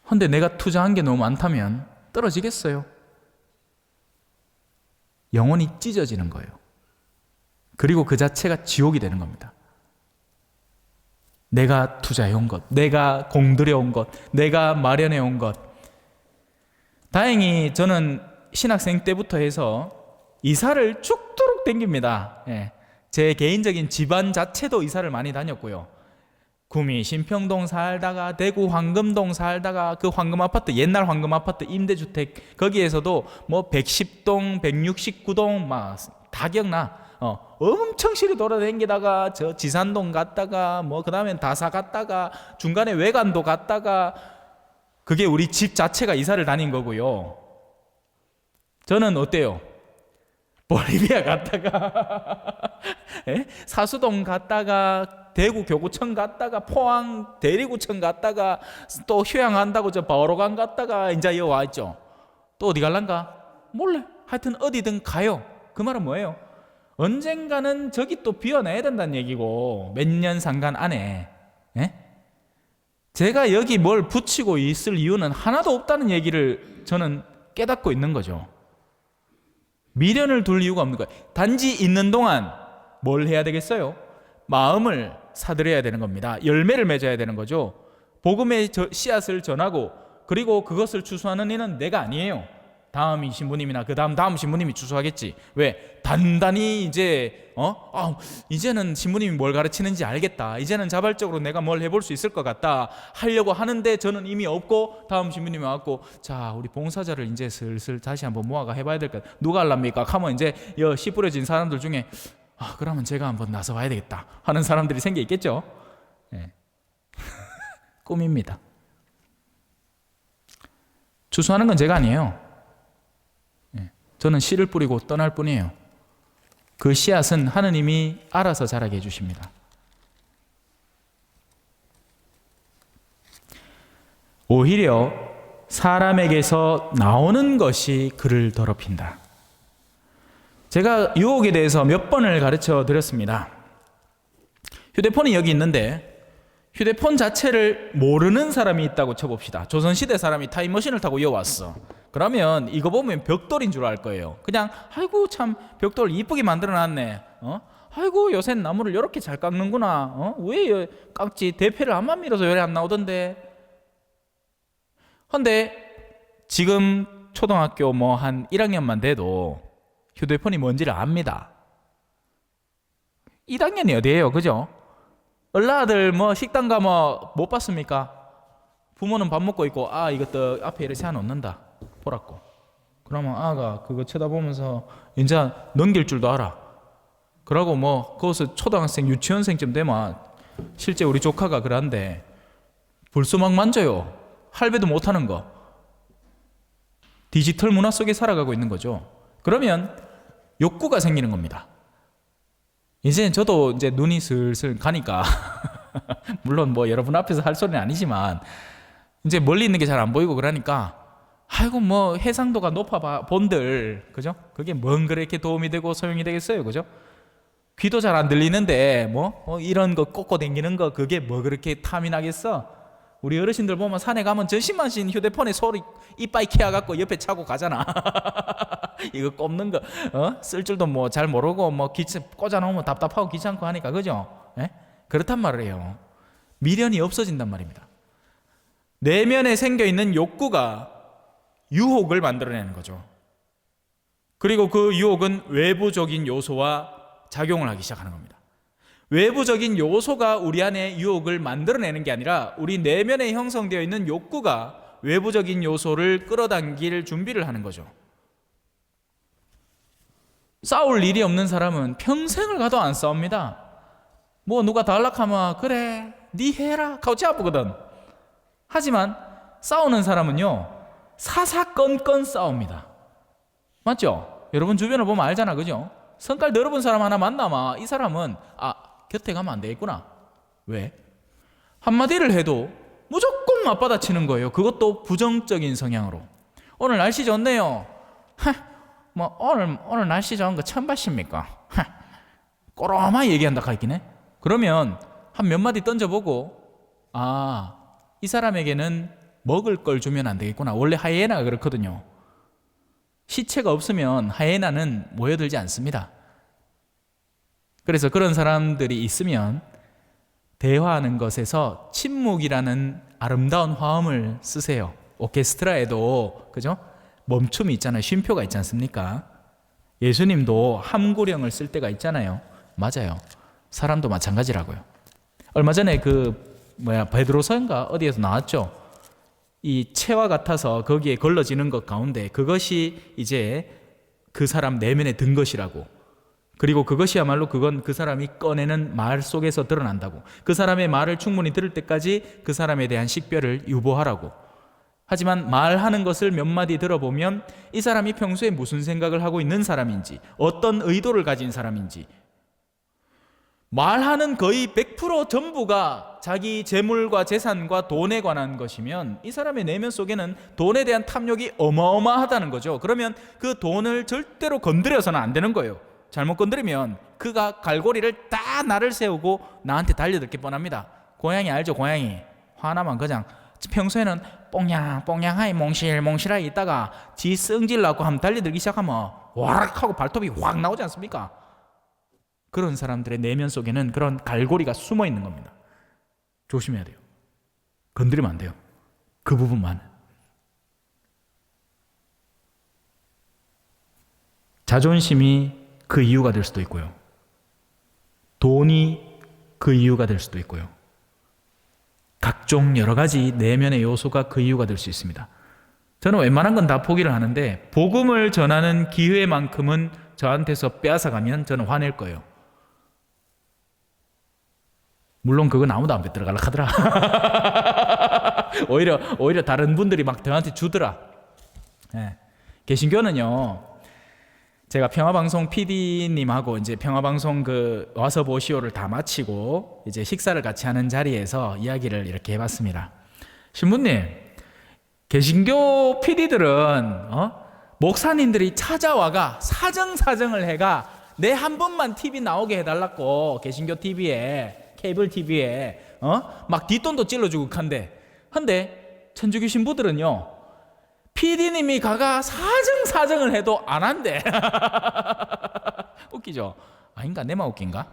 S1: 그런데 내가 투자한 게 너무 많다면 떨어지겠어요? 영혼이 찢어지는 거예요. 그리고 그 자체가 지옥이 되는 겁니다. 내가 투자해온 것, 내가 공들여온 것, 내가 마련해온 것. 다행히 저는 신학생 때부터 해서 이사를 죽도록 댕깁니다. 예. 제 개인적인 집안 자체도 이사를 많이 다녔고요. 구미 신평동 살다가 대구 황금동 살다가 그 황금 아파트, 옛날 황금 아파트 임대주택 거기에서도 뭐 110동 169동 막 다 기억나. 엄청 시리 돌아다니다가 저 지산동 갔다가 뭐 그다음엔 다사 갔다가 중간에 외관도 갔다가, 그게 우리 집 자체가 이사를 다닌 거고요. 저는 어때요? 볼리비아 갔다가 사수동 갔다가 대구 교구청 갔다가 포항 대리구청 갔다가 또 휴양한다고 저 바오로관 갔다가 이제 여기 와 있죠. 또 어디 갈란가? 몰래. 하여튼 어디든 가요. 그 말은 뭐예요? 언젠가는 저기 또 비워내야 된다는 얘기고, 몇 년 상간 안에. 제가 여기 뭘 붙이고 있을 이유는 하나도 없다는 얘기를 저는 깨닫고 있는 거죠. 미련을 둘 이유가 없는 거예요. 단지 있는 동안 뭘 해야 되겠어요? 마음을 사들여야 되는 겁니다. 열매를 맺어야 되는 거죠. 복음의 씨앗을 전하고, 그리고 그것을 추수하는 이는 내가 아니에요. 다음 신부님이나 그 다음 신부님이 추수하겠지. 왜? 단단히 이제 이제는 신부님이 뭘 가르치는지 알겠다, 이제는 자발적으로 내가 뭘 해볼 수 있을 것 같다 하려고 하는데, 저는 이미 없고 다음 신부님이 왔고, 자 우리 봉사자를 이제 슬슬 다시 한번 모아가 해봐야 될 것 같다. 누가 할랍니까? 하면 이제 씨 뿌려진 사람들 중에 그러면 제가 한번 나서 봐야 되겠다 하는 사람들이 생겨 있겠죠. 네. 꿈입니다. 추수하는 건 제가 아니에요. 저는 씨를 뿌리고 떠날 뿐이에요. 그 씨앗은 하느님이 알아서 자라게 해주십니다. 오히려 사람에게서 나오는 것이 그를 더럽힌다. 제가 유혹에 대해서 몇 번을 가르쳐 드렸습니다. 휴대폰이 여기 있는데 휴대폰 자체를 모르는 사람이 있다고 쳐봅시다. 조선시대 사람이 타임머신을 타고 이어왔어. 그러면 이거 보면 벽돌인 줄 알 거예요. 그냥 아이고 참 벽돌 이쁘게 만들어놨네. 아이고 요새 나무를 이렇게 잘 깎는구나. 왜 깎지? 대패를 안만 밀어서 열이 안 나오던데. 근데 지금 초등학교 뭐 한 1학년만 돼도 휴대폰이 뭔지를 압니다. 1학년이 어디예요, 그죠? 얼라들 뭐 식당 가면 못 봤습니까? 부모는 밥 먹고 있고 이것도 앞에 이렇게 세워놓는다 보라고. 그러면 아가 그거 쳐다보면서 이제 넘길 줄도 알아. 그러고 뭐 거기서 초등학생 유치원생쯤 되면 실제 우리 조카가 그러는데 벌써 막 만져요. 할배도 못하는 거. 디지털 문화 속에 살아가고 있는 거죠. 그러면 욕구가 생기는 겁니다. 이제 저도 이제 눈이 슬슬 가니까 물론 뭐 여러분 앞에서 할 소리는 아니지만 이제 멀리 있는 게 잘 안 보이고 그러니까 아이고 뭐 해상도가 높아 본들, 그죠? 그게 뭔 그렇게 도움이 되고 소용이 되겠어요, 그죠? 귀도 잘 안 들리는데 뭐 이런 거 꽂고 다니는 거 그게 뭐 그렇게 탐이 나겠어? 우리 어르신들 보면 산에 가면 전신만신 휴대폰에 소리 이빠이 키워갖고 옆에 차고 가잖아. 이거 꼽는 거 쓸 줄도 뭐 잘 모르고 뭐 꽂아놓으면 답답하고 귀찮고 하니까, 그죠? 그렇단 말이에요. 미련이 없어진단 말입니다. 내면에 생겨있는 욕구가 유혹을 만들어내는 거죠. 그리고 그 유혹은 외부적인 요소와 작용을 하기 시작하는 겁니다. 외부적인 요소가 우리 안에 유혹을 만들어내는 게 아니라 우리 내면에 형성되어 있는 욕구가 외부적인 요소를 끌어당길 준비를 하는 거죠. 싸울 일이 없는 사람은 평생을 가도 안 싸웁니다. 뭐 누가 달락하면 그래 니 해라 가오치 아프거든. 하지만 싸우는 사람은요 사사건건 싸웁니다. 맞죠? 여러분 주변을 보면 알잖아, 그죠? 성깔 더러운 사람 하나 만나면 이 사람은 곁에 가면 안 되겠구나. 왜? 한마디를 해도 무조건 맞받아치는 거예요. 그것도 부정적인 성향으로. 오늘 날씨 좋네요. 뭐 오늘 날씨 좋은 거 처음 봤습니까? 꼬로마이 얘기한다 가있긴 해. 그러면 한 몇 마디 던져보고 이 사람에게는 먹을 걸 주면 안 되겠구나. 원래 하이에나가 그렇거든요. 시체가 없으면 하이에나는 모여들지 않습니다. 그래서 그런 사람들이 있으면 대화하는 것에서 침묵이라는 아름다운 화음을 쓰세요. 오케스트라에도 그죠? 멈춤이 있잖아요. 쉼표가 있지 않습니까? 예수님도 함구령을 쓸 때가 있잖아요. 맞아요. 사람도 마찬가지라고요. 얼마 전에 베드로서인가 어디에서 나왔죠. 이 채와 같아서 거기에 걸러지는 것 가운데 그것이 이제 그 사람 내면에 든 것이라고. 그리고 그것이야말로 그건 그 사람이 꺼내는 말 속에서 드러난다고. 그 사람의 말을 충분히 들을 때까지 그 사람에 대한 식별을 유보하라고. 하지만 말하는 것을 몇 마디 들어보면 이 사람이 평소에 무슨 생각을 하고 있는 사람인지, 어떤 의도를 가진 사람인지, 말하는 거의 100% 전부가 자기 재물과 재산과 돈에 관한 것이면 이 사람의 내면 속에는 돈에 대한 탐욕이 어마어마하다는 거죠. 그러면 그 돈을 절대로 건드려서는 안 되는 거예요. 잘못 건드리면 그가 갈고리를 다 나를 세우고 나한테 달려들 게 뻔합니다. 고양이 알죠? 고양이 화나면 그냥 평소에는 뽕냥뽕냥하이 몽실몽실하게 있다가 지 성질 나고 한번 달려들기 시작하면 와락 하고 발톱이 확 나오지 않습니까? 그런 사람들의 내면 속에는 그런 갈고리가 숨어 있는 겁니다. 조심해야 돼요. 건드리면 안 돼요. 그 부분만. 자존심이 그 이유가 될 수도 있고요. 돈이 그 이유가 될 수도 있고요. 각종 여러 가지 내면의 요소가 그 이유가 될 수 있습니다. 저는 웬만한 건 다 포기를 하는데 복음을 전하는 기회만큼은 저한테서 빼앗아가면 저는 화낼 거예요. 물론 그건 아무도 안 뺏들어가려 하더라. 오히려 다른 분들이 막 저한테 주더라. 네. 개신교는요, 제가 평화방송 PD님하고 이제 평화방송 와서 보시오를 다 마치고 이제 식사를 같이 하는 자리에서 이야기를 이렇게 해봤습니다. 신부님, 개신교 PD들은 목사님들이 찾아와가 사정을 해가 내 한 번만 TV 나오게 해달라고 개신교 TV에 케이블 TV에 막 뒷돈도 찔러주고 한데 천주교 신부들은요 PD님이 가가 사정을 해도 안 한대. 웃기죠? 아닌가? 내만 웃긴가?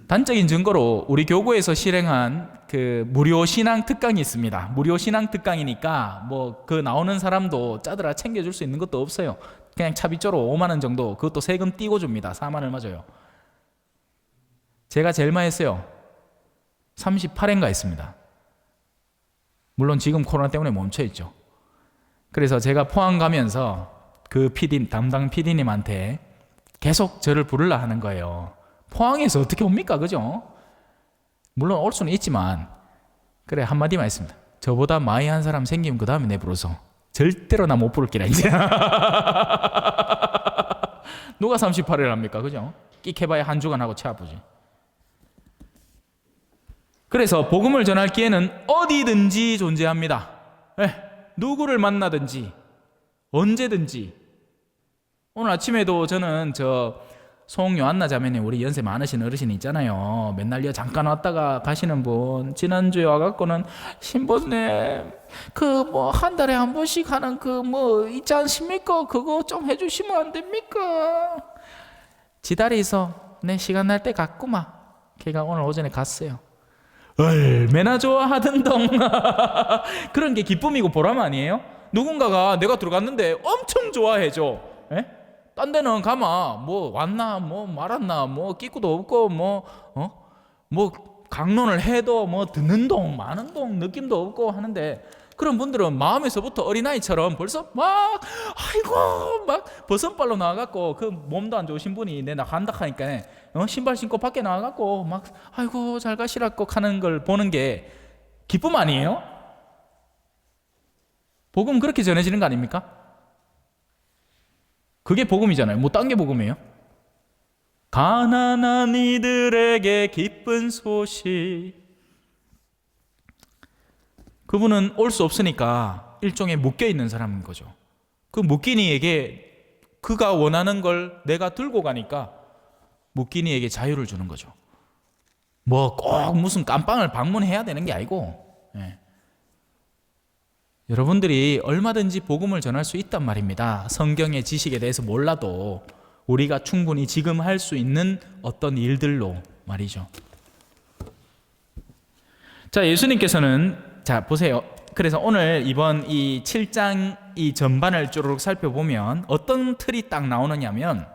S1: 단적인 증거로 우리 교구에서 실행한 그 무료 신앙 특강이 있습니다. 무료 신앙 특강이니까 그 나오는 사람도 짜들아 챙겨줄 수 있는 것도 없어요. 그냥 차비조로 5만 원 정도, 그것도 세금 띄고 줍니다. 4만 원 맞아요. 제가 제일 많이 했어요. 38회인가 했습니다. 물론 지금 코로나 때문에 멈춰있죠. 그래서 제가 포항 가면서 그 담당 PD님한테 계속 저를 부르려 하는 거예요. 포항에서 어떻게 옵니까? 그죠? 물론 올 수는 있지만 그래 한마디만 했습니다. 저보다 많이 한 사람 생기면 그 다음에 내 부르소. 절대로 나 못 부를 기라 이제. 누가 38회를 합니까? 그죠? 끽해봐야 한 주간 하고 체 아프지. 그래서 복음을 전할 기회는 어디든지 존재합니다. 누구를 만나든지 언제든지. 오늘 아침에도 저는 송요한나 자매님, 우리 연세 많으신 어르신 있잖아요. 맨날 잠깐 왔다가 가시는 분, 지난주에 와갖고는 신부님 한 달에 한 번씩 하는 있지 않습니까? 그거 좀 해주시면 안 됩니까? 지다리에서 내 시간 날 때 갔구만. 걔가 오늘 오전에 갔어요. 얼마나 좋아하던동. 그런 게 기쁨이고 보람 아니에요? 누군가가 내가 들어갔는데 엄청 좋아해줘. 딴 데는 가마 왔나 말았나 끼꾸도 없고 강론을 해도 듣는 동 많은 동 느낌도 없고 하는데, 그런 분들은 마음에서부터 어린아이처럼 벌써 막 버선발로 나와갖고 그 몸도 안 좋으신 분이 나 간다 하니까 신발 신고 밖에 나와갖고 막 아이고 잘 가시라고 하는 걸 보는 게 기쁨 아니에요? 복음 그렇게 전해지는 거 아닙니까? 그게 복음이잖아요. 딴 게 복음이에요? 가난한 이들에게 기쁜 소식. 그분은 올 수 없으니까 일종의 묶여있는 사람인 거죠. 그 묶이니에게 그가 원하는 걸 내가 들고 가니까 묶이니에게 자유를 주는 거죠. 꼭 무슨 깜빵을 방문해야 되는 게 아니고 여러분들이 얼마든지 복음을 전할 수 있단 말입니다. 성경의 지식에 대해서 몰라도 우리가 충분히 지금 할 수 있는 어떤 일들로 말이죠. 자, 예수님께서는 자 보세요. 그래서 오늘 이번 이 7장 이 전반을 쪼르륵 살펴보면 어떤 틀이 딱 나오느냐면,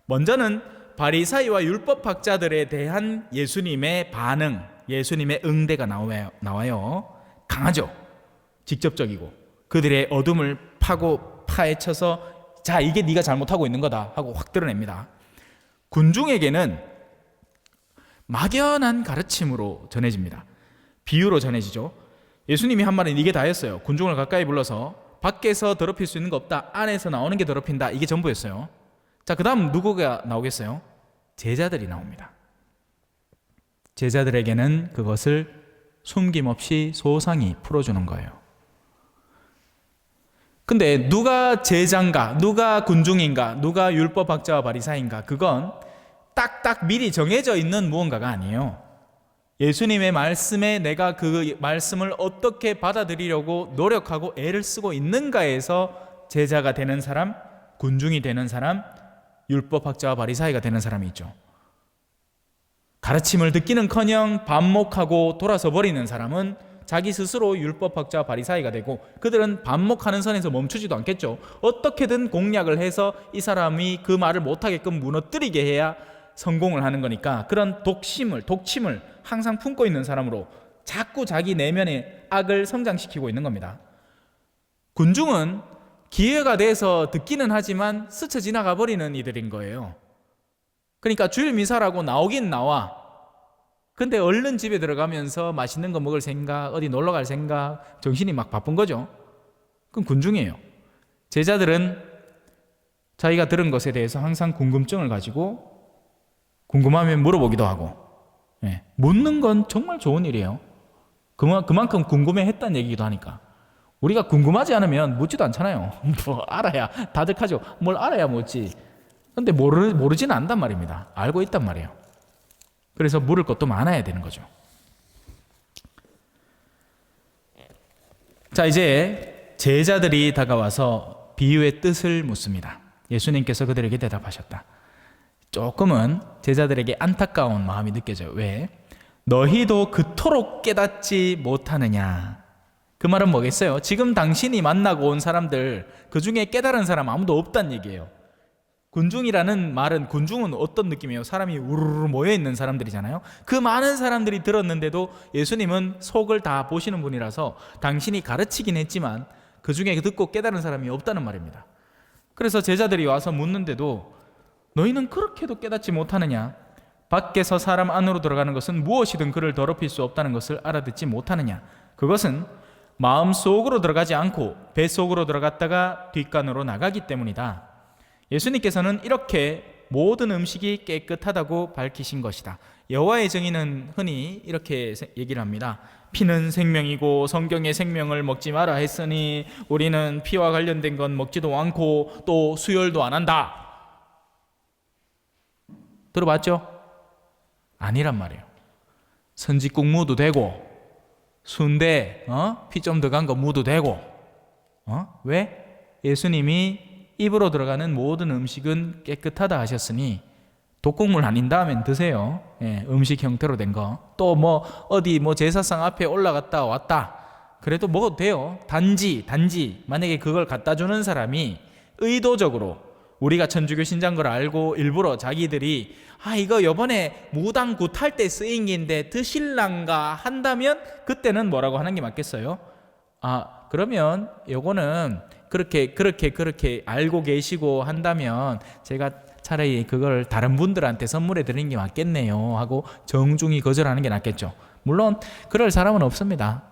S1: 먼저는 바리사이와 율법학자들에 대한 예수님의 반응, 예수님의 응대가 나와요. 강하죠. 직접적이고 그들의 어둠을 파헤쳐서 자, 이게 네가 잘못하고 있는 거다 하고 확 드러냅니다. 군중에게는 막연한 가르침으로 전해집니다. 비유로 전해지죠. 예수님이 한 말은 이게 다였어요. 군중을 가까이 불러서 밖에서 더럽힐 수 있는 거 없다, 안에서 나오는 게 더럽힌다, 이게 전부였어요. 자, 그 다음 누구가 나오겠어요? 제자들이 나옵니다. 제자들에게는 그것을 숨김없이 소상히 풀어주는 거예요. 근데 누가 제자인가, 누가 군중인가, 누가 율법학자와 바리사인가, 그건 딱딱 미리 정해져 있는 무언가가 아니에요. 예수님의 말씀에 내가 그 말씀을 어떻게 받아들이려고 노력하고 애를 쓰고 있는가에서 제자가 되는 사람, 군중이 되는 사람, 율법학자와 바리사이가 되는 사람이 있죠. 가르침을 듣기는커녕 반목하고 돌아서 버리는 사람은 자기 스스로 율법학자 바리사이가 되고, 그들은 반목하는 선에서 멈추지도 않겠죠. 어떻게든 공략을 해서 이 사람이 그 말을 못하게끔 무너뜨리게 해야 성공을 하는 거니까, 그런 독침을 항상 품고 있는 사람으로 자꾸 자기 내면의 악을 성장시키고 있는 겁니다. 군중은 기회가 돼서 듣기는 하지만 스쳐 지나가 버리는 이들인 거예요. 그러니까 주일 미사라고 나오긴 나와. 근데 얼른 집에 들어가면서 맛있는 거 먹을 생각, 어디 놀러 갈 생각, 정신이 막 바쁜 거죠. 그건 군중이에요. 제자들은 자기가 들은 것에 대해서 항상 궁금증을 가지고 궁금하면 물어보기도 하고, 묻는 건 정말 좋은 일이에요. 그만큼 궁금해했다는 얘기기도 하니까. 우리가 궁금하지 않으면 묻지도 않잖아요. 뭐 알아야 다득하죠. 뭘 알아야 묻지. 근데 모르지는 않단 말입니다. 알고 있단 말이에요. 그래서 물을 것도 많아야 되는 거죠. 자, 이제 제자들이 다가와서 비유의 뜻을 묻습니다. 예수님께서 그들에게 대답하셨다. 조금은 제자들에게 안타까운 마음이 느껴져요. 왜? 너희도 그토록 깨닫지 못하느냐. 그 말은 뭐겠어요? 지금 당신이 만나고 온 사람들, 그 중에 깨달은 사람 아무도 없다는 얘기예요. 군중이라는 말은, 군중은 어떤 느낌이에요? 사람이 우르르 모여있는 사람들이잖아요. 그 많은 사람들이 들었는데도 예수님은 속을 다 보시는 분이라서 당신이 가르치긴 했지만 그 중에 듣고 깨달은 사람이 없다는 말입니다. 그래서 제자들이 와서 묻는데도 너희는 그렇게도 깨닫지 못하느냐? 밖에서 사람 안으로 들어가는 것은 무엇이든 그를 더럽힐 수 없다는 것을 알아듣지 못하느냐? 그것은 마음속으로 들어가지 않고 뱃속으로 들어갔다가 뒷간으로 나가기 때문이다. 예수님께서는 이렇게 모든 음식이 깨끗하다고 밝히신 것이다. 여호와의 증인은 흔히 이렇게 얘기를 합니다. 피는 생명이고 성경의 생명을 먹지 마라 했으니 우리는 피와 관련된 건 먹지도 않고 또 수혈도 안 한다. 들어봤죠? 아니란 말이에요. 선지국 무도 되고 순대 피 좀 들어간 거 무도 되고. 왜? 예수님이 입으로 들어가는 모든 음식은 깨끗하다 하셨으니 독국물 아닌 다음엔 드세요. 음식 형태로 된 거. 또 뭐 어디 뭐 제사상 앞에 올라갔다 왔다 그래도 먹어도 돼요. 단지 만약에 그걸 갖다 주는 사람이 의도적으로 우리가 천주교 신자인 걸 알고 일부러 자기들이 이거 요번에 무당 굿할 때 쓰인 게인데 드실란가 한다면 그때는 뭐라고 하는 게 맞겠어요? 그러면 요거는 그렇게 알고 계시고 한다면 제가 차라리 그걸 다른 분들한테 선물해 드리는 게 맞겠네요 하고 정중히 거절하는 게 낫겠죠. 물론 그럴 사람은 없습니다.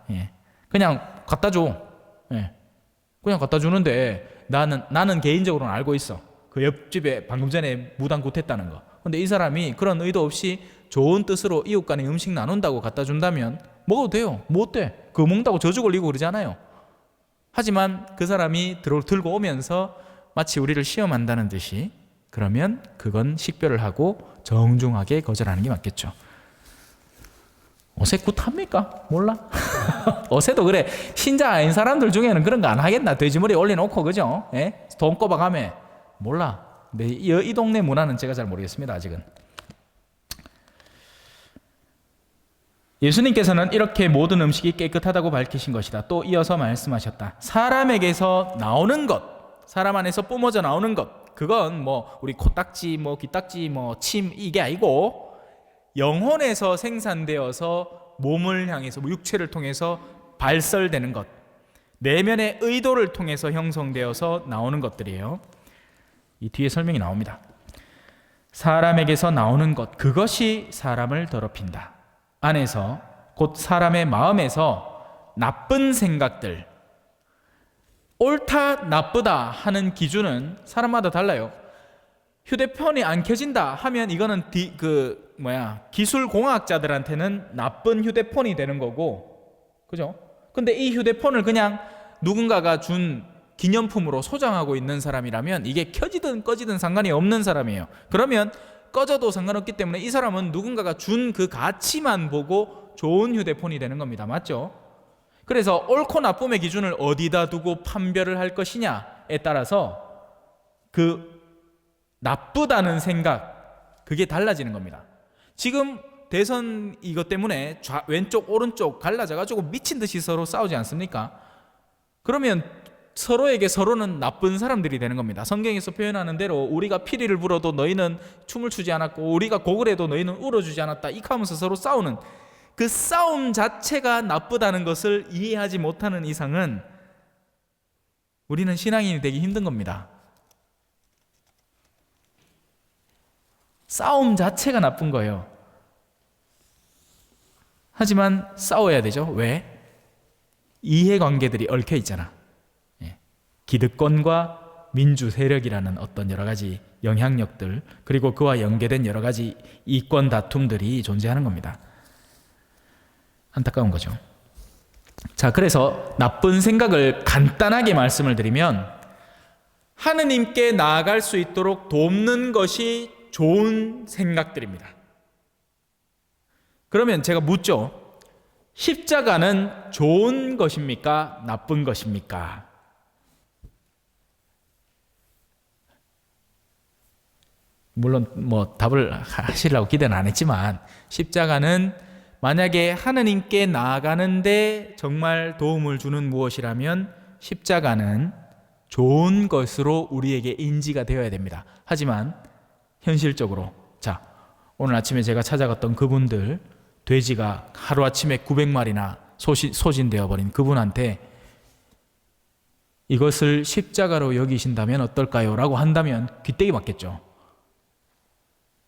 S1: 그냥 갖다 줘. 그냥 갖다 주는데 나는 개인적으로는 알고 있어. 그 옆집에 방금 전에 무당 굿했다는 거. 근데 이 사람이 그런 의도 없이 좋은 뜻으로 이웃 간에 음식 나눈다고 갖다 준다면 먹어도 돼요. 뭐 어때? 그거 먹는다고 저주 걸리고 그러잖아요. 하지만 그 사람이 들고 오면서 마치 우리를 시험한다는 듯이, 그러면 그건 식별을 하고 정중하게 거절하는 게 맞겠죠. 어색 굿합니까? 몰라? 어세도 그래. 신자 아닌 사람들 중에는 그런 거 안 하겠나? 돼지머리 올려놓고, 그죠? 예? 돈 꼬박하면. 몰라. 네, 이 동네 문화는 제가 잘 모르겠습니다, 아직은. 예수님께서는 이렇게 모든 음식이 깨끗하다고 밝히신 것이다. 또 이어서 말씀하셨다. 사람에게서 나오는 것, 사람 안에서 뿜어져 나오는 것, 그건 뭐 우리 코딱지, 뭐 귀딱지, 뭐 침 이게 아니고 영혼에서 생산되어서 몸을 향해서 육체를 통해서 발설되는 것, 내면의 의도를 통해서 형성되어서 나오는 것들이에요. 이 뒤에 설명이 나옵니다. 사람에게서 나오는 것, 그것이 사람을 더럽힌다. 안에서, 곧 사람의 마음에서 나쁜 생각들, 옳다 나쁘다 하는 기준은 사람마다 달라요. 휴대폰이 안 켜진다 하면 이거는 기술공학자들한테는 나쁜 휴대폰이 되는 거고, 그죠? 근데 이 휴대폰을 그냥 누군가가 준 기념품으로 소장하고 있는 사람이라면 이게 켜지든 꺼지든 상관이 없는 사람이에요. 그러면 꺼져도 상관없기 때문에 이 사람은 누군가가 준 그 가치만 보고 좋은 휴대폰이 되는 겁니다. 맞죠? 그래서 옳고 나쁨의 기준을 어디다 두고 판별을 할 것이냐에 따라서 그 나쁘다는 생각, 그게 달라지는 겁니다. 지금 대선 이것 때문에 왼쪽 오른쪽 갈라져 가지고 미친 듯이 서로 싸우지 않습니까? 그러면 서로는 나쁜 사람들이 되는 겁니다. 성경에서 표현하는 대로 우리가 피리를 불어도 너희는 춤을 추지 않았고 우리가 곡을 해도 너희는 울어주지 않았다, 이렇게 하면서 서로 싸우는 그 싸움 자체가 나쁘다는 것을 이해하지 못하는 이상은 우리는 신앙인이 되기 힘든 겁니다. 싸움 자체가 나쁜 거예요. 하지만 싸워야 되죠. 왜? 이해관계들이 얽혀 있잖아. 기득권과 민주 세력이라는 어떤 여러 가지 영향력들, 그리고 그와 연계된 여러 가지 이권 다툼들이 존재하는 겁니다. 안타까운 거죠. 자, 그래서 나쁜 생각을 간단하게 말씀을 드리면 하느님께 나아갈 수 있도록 돕는 것이 좋은 생각들입니다. 그러면 제가 묻죠. 십자가는 좋은 것입니까? 나쁜 것입니까? 물론 뭐 답을 하시려고 기대는 안 했지만, 십자가는 만약에 하느님께 나아가는데 정말 도움을 주는 무엇이라면 십자가는 좋은 것으로 우리에게 인지가 되어야 됩니다. 하지만 현실적으로, 자, 오늘 아침에 제가 찾아갔던 그분들, 돼지가 하루아침에 900마리나 소진되어 버린 그분한테 이것을 십자가로 여기신다면 어떨까요? 라고 한다면 귀때기 맞겠죠.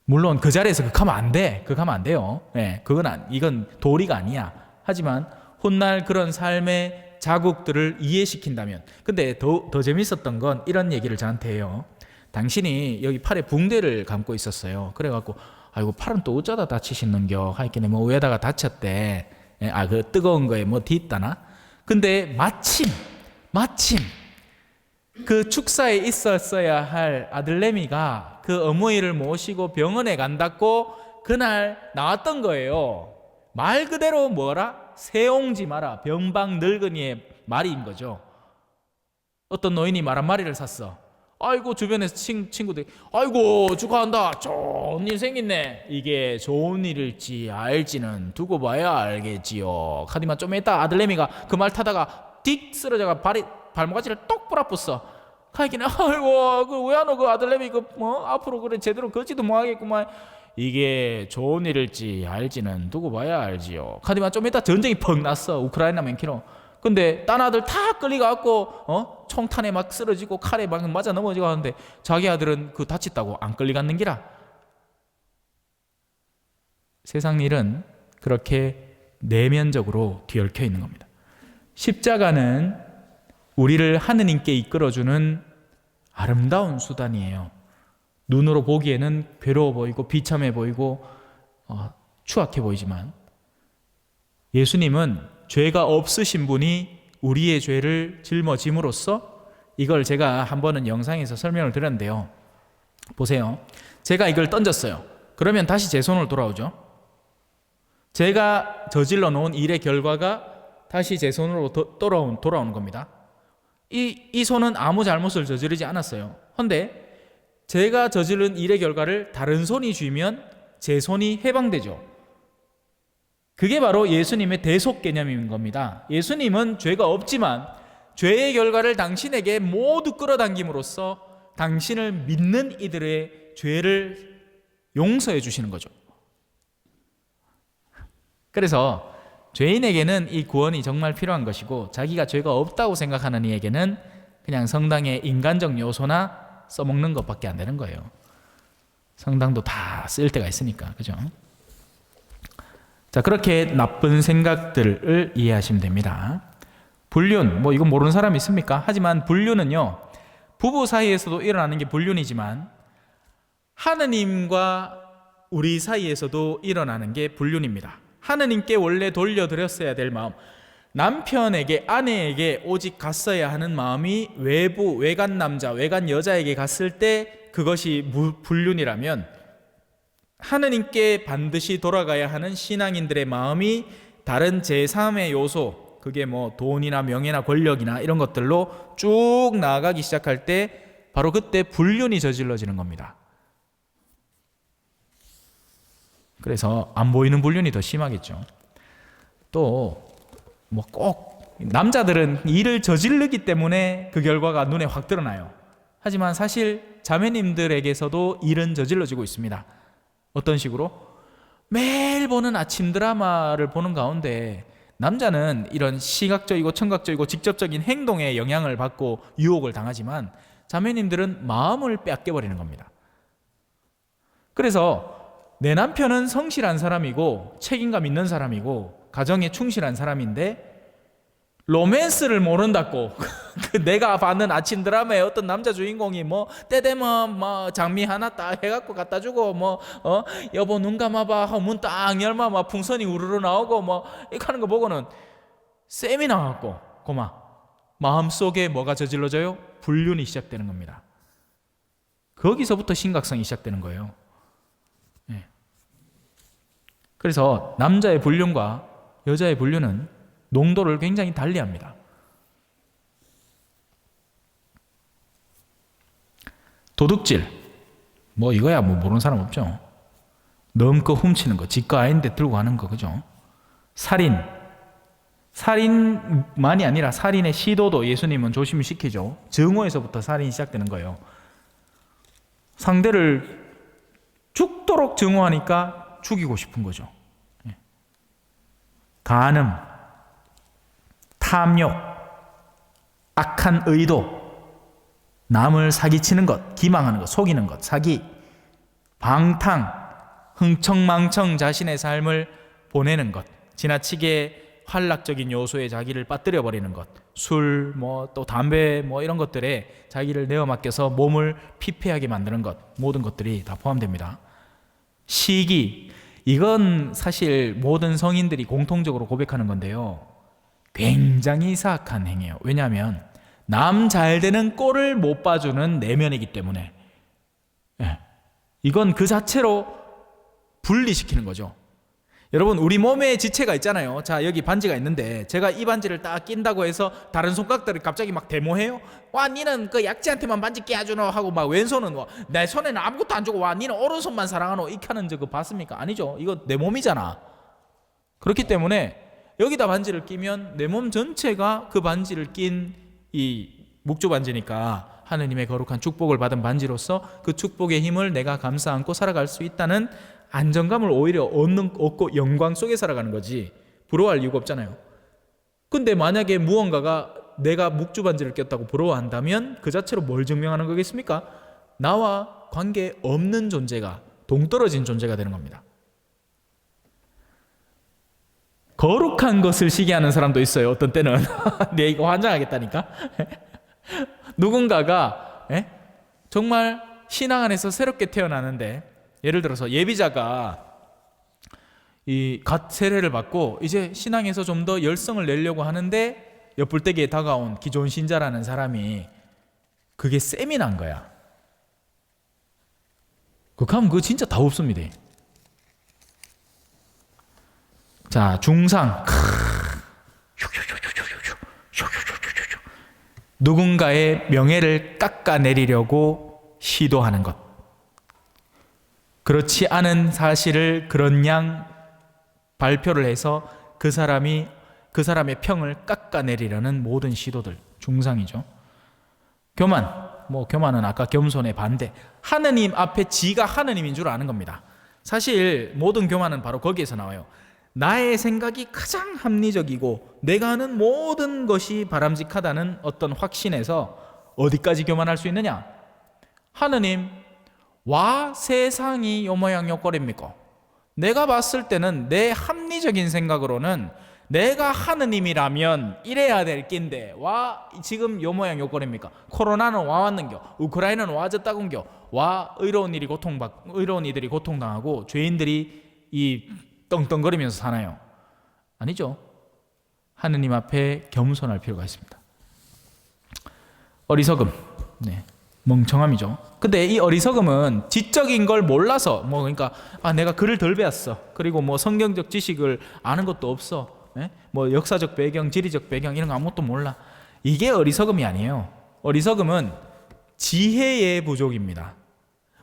S1: 물론 그 자리에서 극하면 안 돼. 극하면 안 돼요. 네, 이건 도리가 아니야. 하지만 훗날 그런 삶의 자국들을 이해시킨다면. 근데 더 재밌었던 건 이런 얘기를 저한테 해요. 당신이 여기 팔에 붕대를 감고 있었어요. 그래갖고 아이고 팔은 또 어쩌다 다치시는겨 하였길래 뭐 위에다가 다쳤대. 그 뜨거운 거에 뭐 뒤있다나. 근데 마침 그 축사에 있었어야 할 아들내미가 그 어머니를 모시고 병원에 간다고 그날 나왔던 거예요. 말 그대로 뭐라? 세옹지 마라. 병방 늙은이의 말인 거죠. 어떤 노인이 말 한 마리를 샀어. 아이고 주변에서 친구들이 아이고 축하한다, 좋은 일 생겼네. 이게 좋은 일일지 알지는 두고 봐야 알겠지요. 하지만 좀 이따 아들내미가 그 말 타다가 딕 쓰러져가 발목까지를 똑 부라붙어. 하기는 아이고 그 왜 안 오? 그 아들내미 그 뭐 앞으로 그래 제대로 걷지도 못하겠구만. 이게 좋은 일일지 알지는 두고 봐야 알지요. 하지만 좀 이따 전쟁이 펑 났어. 우크라이나 맨키로. 근데 딴 아들 다 끌려가갖고 총탄에 막 쓰러지고 칼에 막 맞아 넘어지고 하는데 자기 아들은 그 다쳤다고 안 끌려갔는기라. 세상 일은 그렇게 내면적으로 뒤얽혀 있는 겁니다. 십자가는 우리를 하느님께 이끌어주는 아름다운 수단이에요. 눈으로 보기에는 괴로워 보이고 비참해 보이고 추악해 보이지만 예수님은 죄가 없으신 분이 우리의 죄를 짊어짐으로써, 이걸 제가 한 번은 영상에서 설명을 드렸는데요. 보세요. 제가 이걸 던졌어요. 그러면 다시 제 손으로 돌아오죠. 제가 저질러 놓은 일의 결과가 다시 제 손으로 돌아오는 겁니다. 이 손은 아무 잘못을 저지르지 않았어요. 그런데 제가 저지른 일의 결과를 다른 손이 쥐면 제 손이 해방되죠. 그게 바로 예수님의 대속 개념인 겁니다. 예수님은 죄가 없지만 죄의 결과를 당신에게 모두 끌어당김으로써 당신을 믿는 이들의 죄를 용서해 주시는 거죠. 그래서 죄인에게는 이 구원이 정말 필요한 것이고 자기가 죄가 없다고 생각하는 이에게는 그냥 성당의 인간적 요소나 써먹는 것밖에 안 되는 거예요. 성당도 다 쓸 때가 있으니까. 그죠? 자, 그렇게 나쁜 생각들을 이해하시면 됩니다. 불륜, 뭐 이건 모르는 사람이 있습니까? 하지만 불륜은요, 부부 사이에서도 일어나는 게 불륜이지만 하느님과 우리 사이에서도 일어나는 게 불륜입니다. 하느님께 원래 돌려드렸어야 될 마음, 남편에게, 아내에게 오직 갔어야 하는 마음이 외간 남자, 외간 여자에게 갔을 때 그것이 불륜이라면 하느님께 반드시 돌아가야 하는 신앙인들의 마음이 다른 제3의 요소, 그게 뭐 돈이나 명예나 권력이나 이런 것들로 쭉 나아가기 시작할 때 바로 그때 불륜이 저질러지는 겁니다. 그래서 안 보이는 불륜이 더 심하겠죠. 또 뭐 꼭 남자들은 일을 저지르기 때문에 그 결과가 눈에 확 드러나요. 하지만 사실 자매님들에게서도 일은 저질러지고 있습니다. 어떤 식으로? 매일 보는 아침 드라마를 보는 가운데 남자는 이런 시각적이고 청각적이고 직접적인 행동에 영향을 받고 유혹을 당하지만 자매님들은 마음을 빼앗겨버리는 겁니다. 그래서 내 남편은 성실한 사람이고 책임감 있는 사람이고 가정에 충실한 사람인데 로맨스를 모른다고 내가 봤는 아침 드라마에 어떤 남자 주인공이 뭐 때 되면 뭐 장미 하나 딱 해갖고 갖다 주고 뭐 여보 눈 감아봐 하고 문 딱 열면 막 풍선이 우르르 나오고 뭐 이렇게 하는 거 보고는 쌤이 나왔고 고마 마음속에 뭐가 저질러져요? 불륜이 시작되는 겁니다. 거기서부터 심각성이 시작되는 거예요. 네. 그래서 남자의 불륜과 여자의 불륜은 농도를 굉장히 달리합니다. 도둑질, 뭐 이거야 뭐 모르는 사람 없죠. 넘거 훔치는 거, 지가 아닌데 들고 가는 거, 그죠? 살인만이 아니라 살인의 시도도 예수님은 조심히 시키죠. 증오에서부터 살인이 시작되는 거예요. 상대를 죽도록 증오하니까 죽이고 싶은 거죠. 간음, 탐욕, 악한 의도, 남을 사기치는 것, 기망하는 것, 속이는 것, 사기, 방탕, 흥청망청 자신의 삶을 보내는 것, 지나치게 활락적인 요소에 자기를 빠뜨려 버리는 것, 술, 뭐 또 담배, 뭐 이런 것들에 자기를 내어 맡겨서 몸을 피폐하게 만드는 것, 모든 것들이 다 포함됩니다. 시기, 이건 사실 모든 성인들이 공통적으로 고백하는 건데요. 굉장히 사악한 행위예요. 왜냐하면 남 잘 되는 꼴을 못 봐주는 내면이기 때문에 이건 그 자체로 분리시키는 거죠. 여러분 우리 몸에 지체가 있잖아요. 자 여기 반지가 있는데 제가 이 반지를 딱 낀다고 해서 다른 손가락들이 갑자기 막 데모해요. 와 니는 그 약지한테만 반지 끼워주노 하고 막 왼손은 내 손에는 아무것도 안 주고 와 니는 오른손만 사랑하노 이렇게 하는 거 봤습니까? 아니죠. 이거 내 몸이잖아. 그렇기 때문에 여기다 반지를 끼면 내 몸 전체가 그 반지를 낀 이 묵주 반지니까 하느님의 거룩한 축복을 받은 반지로서 그 축복의 힘을 내가 감싸 안고 살아갈 수 있다는 안정감을 오히려 얻고 영광 속에 살아가는 거지 부러워할 이유가 없잖아요. 근데 만약에 무언가가 내가 묵주 반지를 꼈다고 부러워한다면 그 자체로 뭘 증명하는 거겠습니까? 나와 관계 없는 존재가 동떨어진 존재가 되는 겁니다. 거룩한 것을 시기하는 사람도 있어요. 어떤 때는 내 이거 환장하겠다니까. 누군가가 정말 신앙 안에서 새롭게 태어나는데 예를 들어서 예비자가 이 갓 세례를 받고 이제 신앙에서 좀 더 열성을 내려고 하는데 엿불대기에 다가온 기존 신자라는 사람이 그게 쌤이 난 거야. 그거 진짜 다 없습니다. 자, 중상. 누군가의 명예를 깎아내리려고 시도하는 것. 그렇지 않은 사실을 그런 양 발표를 해서 그 사람의 평을 깎아내리려는 모든 시도들, 중상이죠. 교만은 아까 겸손의 반대. 하느님 앞에 지가 하느님인 줄 아는 겁니다. 사실 모든 교만은 바로 거기에서 나와요. 나의 생각이 가장 합리적이고 내가 하는 모든 것이 바람직하다는 어떤 확신에서 어디까지 교만할 수 있느냐? 하느님, 와 세상이 요 모양 요 꼴입니까? 내가 봤을 때는 내 합리적인 생각으로는 내가 하느님이라면 이래야 될 낀데 와 지금 요 모양 요 꼴입니까? 코로나는 와 왔는겨, 우크라이나는 와 졌다군겨, 와 의로운 이들이 고통당하고 죄인들이 이 떵떵거리면서 사나요? 아니죠. 하느님 앞에 겸손할 필요가 있습니다. 어리석음, 멍청함이죠. 근데 이 어리석음은 지적인 걸 몰라서 그러니까 내가 글을 덜 배웠어. 그리고 성경적 지식을 아는 것도 없어. 역사적 배경, 지리적 배경 이런 거 아무것도 몰라. 이게 어리석음이 아니에요. 어리석음은 지혜의 부족입니다.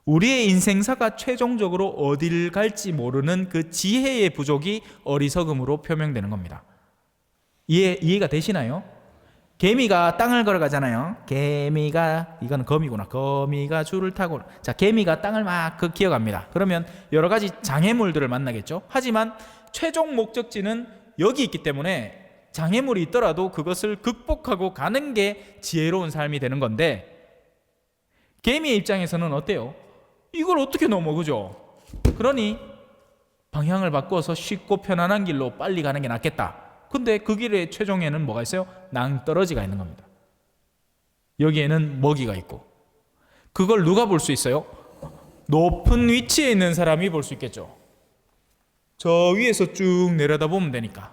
S1: 우리의 인생사가 최종적으로 어딜 갈지 모르는 그 지혜의 부족이 어리석음으로 표명되는 겁니다. 이해가 되시나요? 개미가 땅을 걸어가잖아요. 이거는 거미구나. 거미가 줄을 타고, 개미가 땅을 막 기어갑니다. 그러면 여러 가지 장애물들을 만나겠죠. 하지만 최종 목적지는 여기 있기 때문에 장애물이 있더라도 그것을 극복하고 가는 게 지혜로운 삶이 되는 건데, 개미의 입장에서는 어때요? 이걸 어떻게 넘어, 그죠? 그러니 방향을 바꿔서 쉽고 편안한 길로 빨리 가는 게 낫겠다. 근데 그 길의 최종에는 뭐가 있어요? 낭떠러지가 있는 겁니다. 여기에는 먹이가 있고. 그걸 누가 볼 수 있어요? 높은 위치에 있는 사람이 볼 수 있겠죠. 저 위에서 쭉 내려다보면 되니까.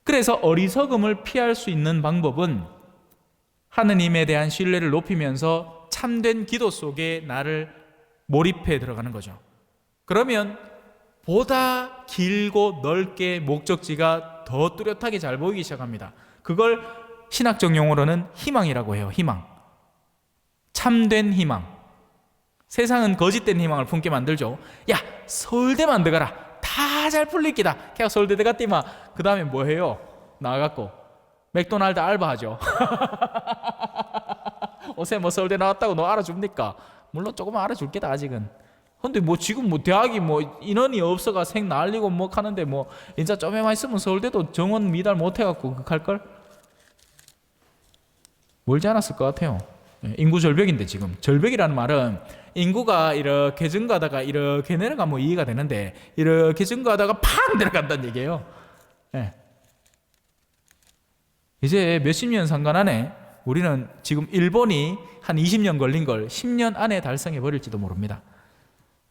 S1: 그래서 어리석음을 피할 수 있는 방법은 하느님에 대한 신뢰를 높이면서 참된 기도 속에 나를 몰입해 들어가는 거죠. 그러면 보다 길고 넓게 목적지가 더 뚜렷하게 잘 보이기 시작합니다. 그걸 신학적 용어로는 희망이라고 해요. 희망. 참된 희망. 세상은 거짓된 희망을 품게 만들죠. 야, 서울대만 들어가라. 다 잘 풀릴 기다. 걔가 서울대 들어갔디마. 그 다음에 뭐 해요? 나가갖고 맥도날드 알바하죠. 어세 서울대 나왔다고 너 알아줍니까? 물론 조금은 알아줄 게다 아직은. 근데 지금 대학이 인원이 없어가 생 날리고 하는데 인자 좀에만 있으면 서울대도 정원 미달 못 해갖고 갈걸? 멀지 않았을 것 같아요. 인구 절벽인데 지금 절벽이라는 말은 인구가 이렇게 증가하다가 이렇게 내려가면 이해가 되는데 이렇게 증가하다가 팍 내려간다는 얘기예요. 이제 몇십 년 상관 안에 우리는 지금 일본이 한 20년 걸린 걸 10년 안에 달성해 버릴지도 모릅니다.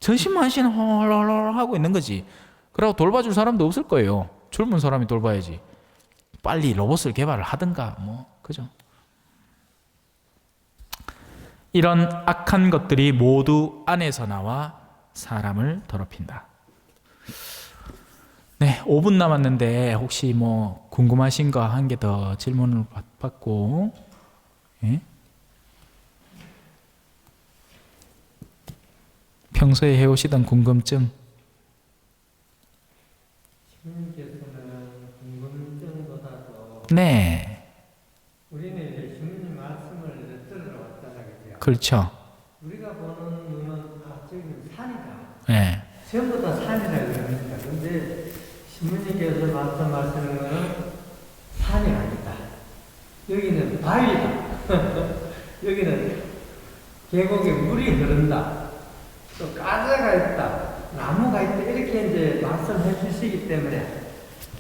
S1: 전신만신 헐헐헐 하고 있는 거지. 그러고 돌봐줄 사람도 없을 거예요. 젊은 사람이 돌봐야지. 빨리 로봇을 개발을 하든가 그죠? 이런 악한 것들이 모두 안에서 나와 사람을 더럽힌다. 5분 남았는데 혹시 궁금하신 거 한 개 더 질문을 받고, 평소에 해오시던 궁금증.
S2: 신님께서는 궁금증보다도 우리는 이제 신님 말씀을 들으러 왔잖아요, 그죠?
S1: 그렇죠.
S2: 우리가 보는 눈은 저기는 산이다.
S1: 네.
S2: 전부 다 산이라 그럽니다. 근데 신부님께서 말씀하시는 것은 산이 아니다. 여기는 바위다. 여기는 계곡에 물이 흐른다. 또 가지가 있다. 나무가 있다. 이렇게 이제 말씀해 주시기 때문에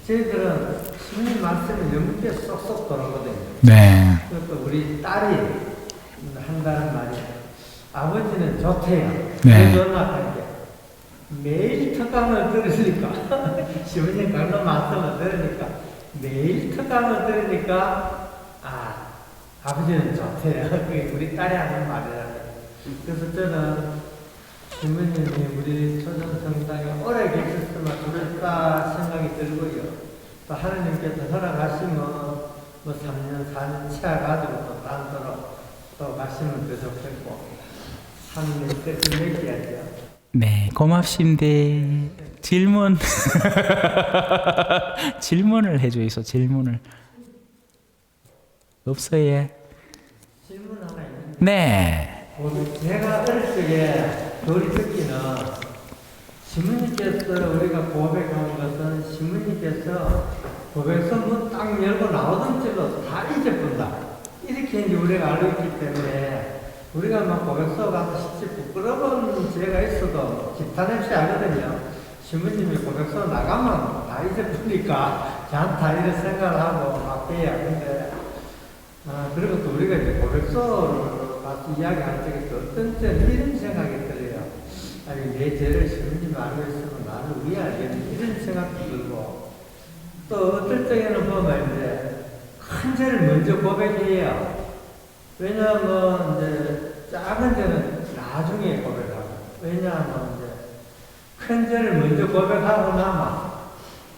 S2: 저희들은 신부님 말씀을 영국에 쏙쏙 들어오거든요.
S1: 네.
S2: 그리고 우리 딸이 한다는 말이 아버지는 좋대요.
S1: 네.
S2: 전화할게. 매일 특강을 들으니까 시부님 강론 말씀을 들으니까 매일 특강을 들으니까 아버지는 좋대요. 그게 우리 딸이 하는 말이라. 그래서 저는 시부님이 우리 초전성당에 오래 계셨으면 좋겠다 생각이 들고요. 또 하나님께서 허락하시면 뭐 3년, 4년 채워가지고 또 딴 데로 또 가시면 더 좋겠고, 3년 끝을 맺겨야죠.
S1: 네, 고맙습니다. 질문. 질문을 해줘있어, 질문을. 없어요?
S2: 질문 하나 있는데.
S1: 네.
S2: 제가 어릴 적에 우리 듣기는 신부님께서 우리가 고백한 것은 신부님께서 고백서 문 딱 열고 나오던 줄로 다 잊어본다. 이렇게 이제 우리가 알고 있기 때문에 우리가 막 고백서 가서 실제 부끄러운 죄가 있어도 기타 냄새 하거든요. 신부님이 고백서 나가면 다 잊어버리니까 다 이런 생각을 하고 막 해야. 근데 그리고 또 우리가 이제 고백서를 가서 이야기할 적에 또 어떤 때는 이런 생각이 들어요. 아니, 내 죄를 신부님이 알고 있으면 나는 왜 알겠니? 이런 생각도 들고, 또 어떨 때에는 보면 이제 큰 죄를 먼저 고백해요. 왜냐하면 이제 작은 죄는 나중에 고백하고, 왜냐하면 이제 큰 죄를 먼저 고백하고 나면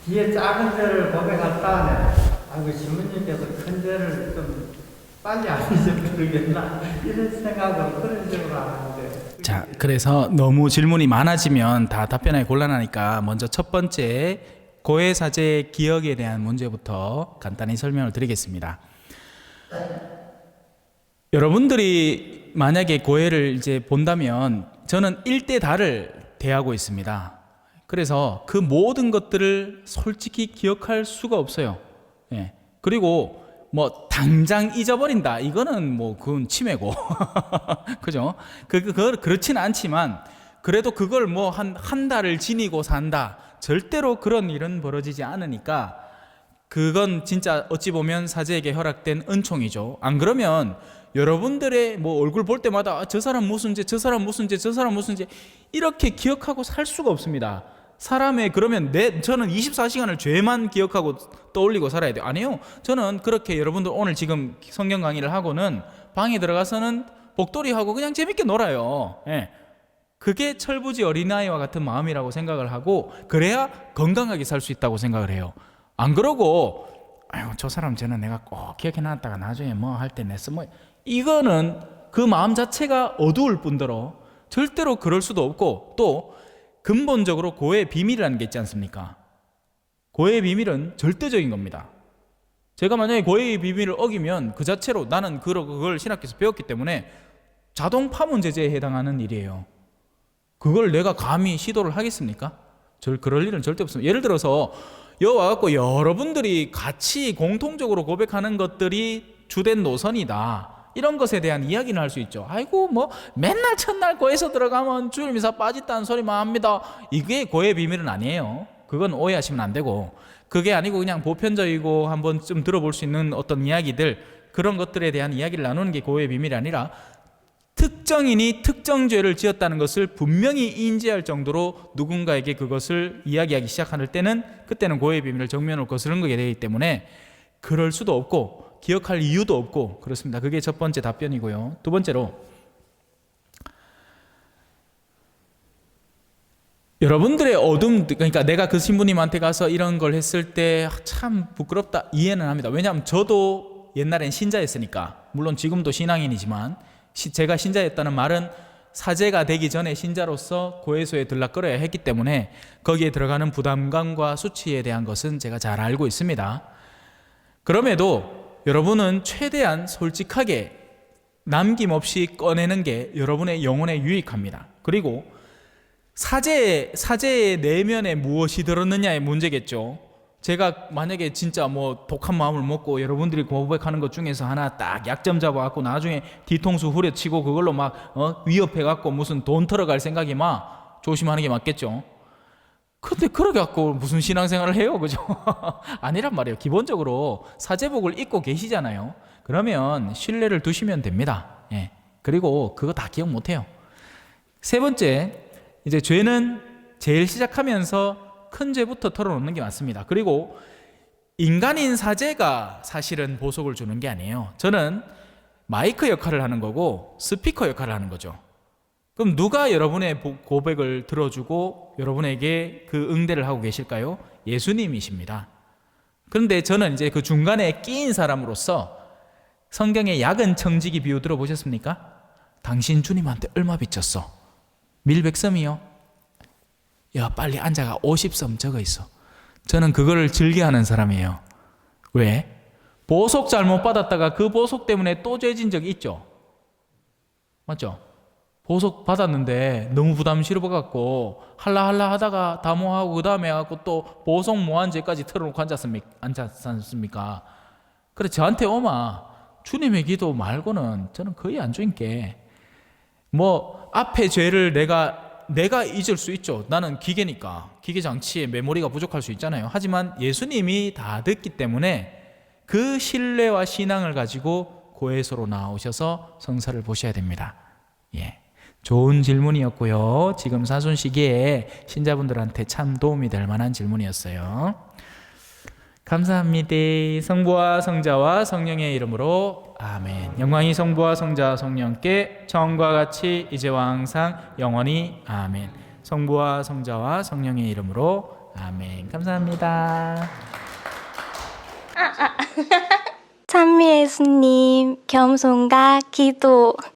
S2: 뒤에 작은 죄를 고백할 다음에 아이고 신부님께서 큰 죄를 좀 빨리 안 잊어버리겠나 이런 생각으로 그런 식으로 하는데.
S1: 자, 그래서 너무 질문이 많아지면 다 답변하기 곤란하니까 먼저 첫 번째 고해사제의 기억에 대한 문제부터 간단히 설명을 드리겠습니다. 여러분들이 만약에 고해를 이제 본다면 저는 일대다를 대하고 있습니다. 그래서 그 모든 것들을 솔직히 기억할 수가 없어요. 예. 그리고 뭐 당장 잊어버린다 이거는 뭐 그건 치매고 그죠? 그렇지는 않지만 그래도 그걸 뭐 한 달을 지니고 산다 절대로 그런 일은 벌어지지 않으니까 그건 진짜 어찌 보면 사제에게 허락된 은총이죠. 안 그러면 여러분들의 뭐 얼굴 볼 때마다 저 사람 무슨 죄, 저 사람 무슨 죄, 저 사람 무슨 죄 이렇게 기억하고 살 수가 없습니다. 사람의 그러면 저는 24시간을 죄만 기억하고 떠올리고 살아야 돼요. 아니요. 저는 그렇게 여러분들 오늘 지금 성경 강의를 하고는 방에 들어가서는 복돌이하고 그냥 재밌게 놀아요. 예. 그게 철부지 어린아이와 같은 마음이라고 생각을 하고 그래야 건강하게 살 수 있다고 생각을 해요. 안 그러고 아유 저 사람 쟤는 내가 꼭 기억해놨다가 나중에 뭐 할 때 냈어 뭐 이거는 그 마음 자체가 어두울 뿐더러 절대로 그럴 수도 없고 또 근본적으로 고해의 비밀이라는 게 있지 않습니까? 고해의 비밀은 절대적인 겁니다. 제가 만약에 고해의 비밀을 어기면 그 자체로 나는 그걸 신학교에서 배웠기 때문에 자동 파문 제재에 해당하는 일이에요. 그걸 내가 감히 시도를 하겠습니까? 그럴 일은 절대 없습니다. 예를 들어서 여기 와갖고 여러분들이 같이 공통적으로 고백하는 것들이 주된 노선이다. 이런 것에 대한 이야기는 할 수 있죠. 아이고 뭐 맨날 첫날 고해서 들어가면 주일 미사 빠졌다는 소리만 합니다. 이게 고해의 비밀은 아니에요. 그건 오해하시면 안 되고 그게 아니고 그냥 보편적이고 한번 좀 들어볼 수 있는 어떤 이야기들 그런 것들에 대한 이야기를 나누는 게 고해의 비밀이 아니라 특정인이 특정 죄를 지었다는 것을 분명히 인지할 정도로 누군가에게 그것을 이야기하기 시작할 때는 그때는 고해의 비밀을 정면으로 거스르는 것이 되기 때문에 그럴 수도 없고 기억할 이유도 없고 그렇습니다. 그게 첫 번째 답변이고요. 두 번째로 여러분들의 그러니까 내가 그 신부님한테 가서 이런 걸 했을 때 참 부끄럽다 이해는 합니다. 왜냐하면 저도 옛날엔 신자였으니까 물론 지금도 신앙인이지만 제가 신자였다는 말은 사제가 되기 전에 신자로서 고해소에 들락거려야 했기 때문에 거기에 들어가는 부담감과 수치에 대한 것은 제가 잘 알고 있습니다. 그럼에도 여러분은 최대한 솔직하게 남김없이 꺼내는 게 여러분의 영혼에 유익합니다. 그리고 사제의 내면에 무엇이 들었느냐의 문제겠죠. 제가 만약에 진짜 뭐 독한 마음을 먹고 여러분들이 고백하는 것 중에서 하나 딱 약점 잡아갖고 나중에 뒤통수 후려치고 그걸로 막 위협해갖고 무슨 돈 털어갈 생각이 막 조심하는 게 맞겠죠. 근데 그렇게 갖고 무슨 신앙생활을 해요, 그죠? 아니란 말이에요. 기본적으로 사제복을 입고 계시잖아요. 그러면 신뢰를 두시면 됩니다. 예. 그리고 그거 다 기억 못해요. 세 번째, 이제 죄는 제일 시작하면서 큰 죄부터 털어놓는 게 맞습니다. 그리고 인간인 사제가 사실은 보석을 주는 게 아니에요. 저는 마이크 역할을 하는 거고 스피커 역할을 하는 거죠. 그럼 누가 여러분의 고백을 들어주고 여러분에게 그 응대를 하고 계실까요? 예수님이십니다. 그런데 저는 이제 그 중간에 끼인 사람으로서 성경의 야근 청지기 비유 들어보셨습니까? 당신 주님한테 얼마 빚졌어? 밀백섬이요? 야, 빨리 앉아가 50섬 적어 있어. 저는 그거를 즐겨하는 사람이에요. 왜? 보석 잘못 받았다가 그 보석 때문에 또 죄진 적이 있죠. 맞죠? 보석 받았는데 너무 부담 실어갖고 할라 하다가 담호하고 그 다음에 해갖고 또 보석 모한죄까지 털어놓고 앉았습니까? 그래 저한테 오마 주님의 기도 말고는 저는 거의 안 주인게 뭐 앞에 죄를 내가 잊을 수 있죠. 나는 기계니까 기계 장치에 메모리가 부족할 수 있잖아요. 하지만 예수님이 다 듣기 때문에 그 신뢰와 신앙을 가지고 고해소로 나오셔서 성사를 보셔야 됩니다. 예, 좋은 질문이었고요. 지금 사순 시기에 신자분들한테 참 도움이 될 만한 질문이었어요. 감사합니다. 성부와 성자와 성령의 이름으로 아멘. 영광이 성부와 성자와 성령께 처음과 같이 이제와 항상 영원히 아멘. 성부와 성자와 성령의 이름으로 아멘. 감사합니다.
S3: 찬미 예수님, 겸손과 기도.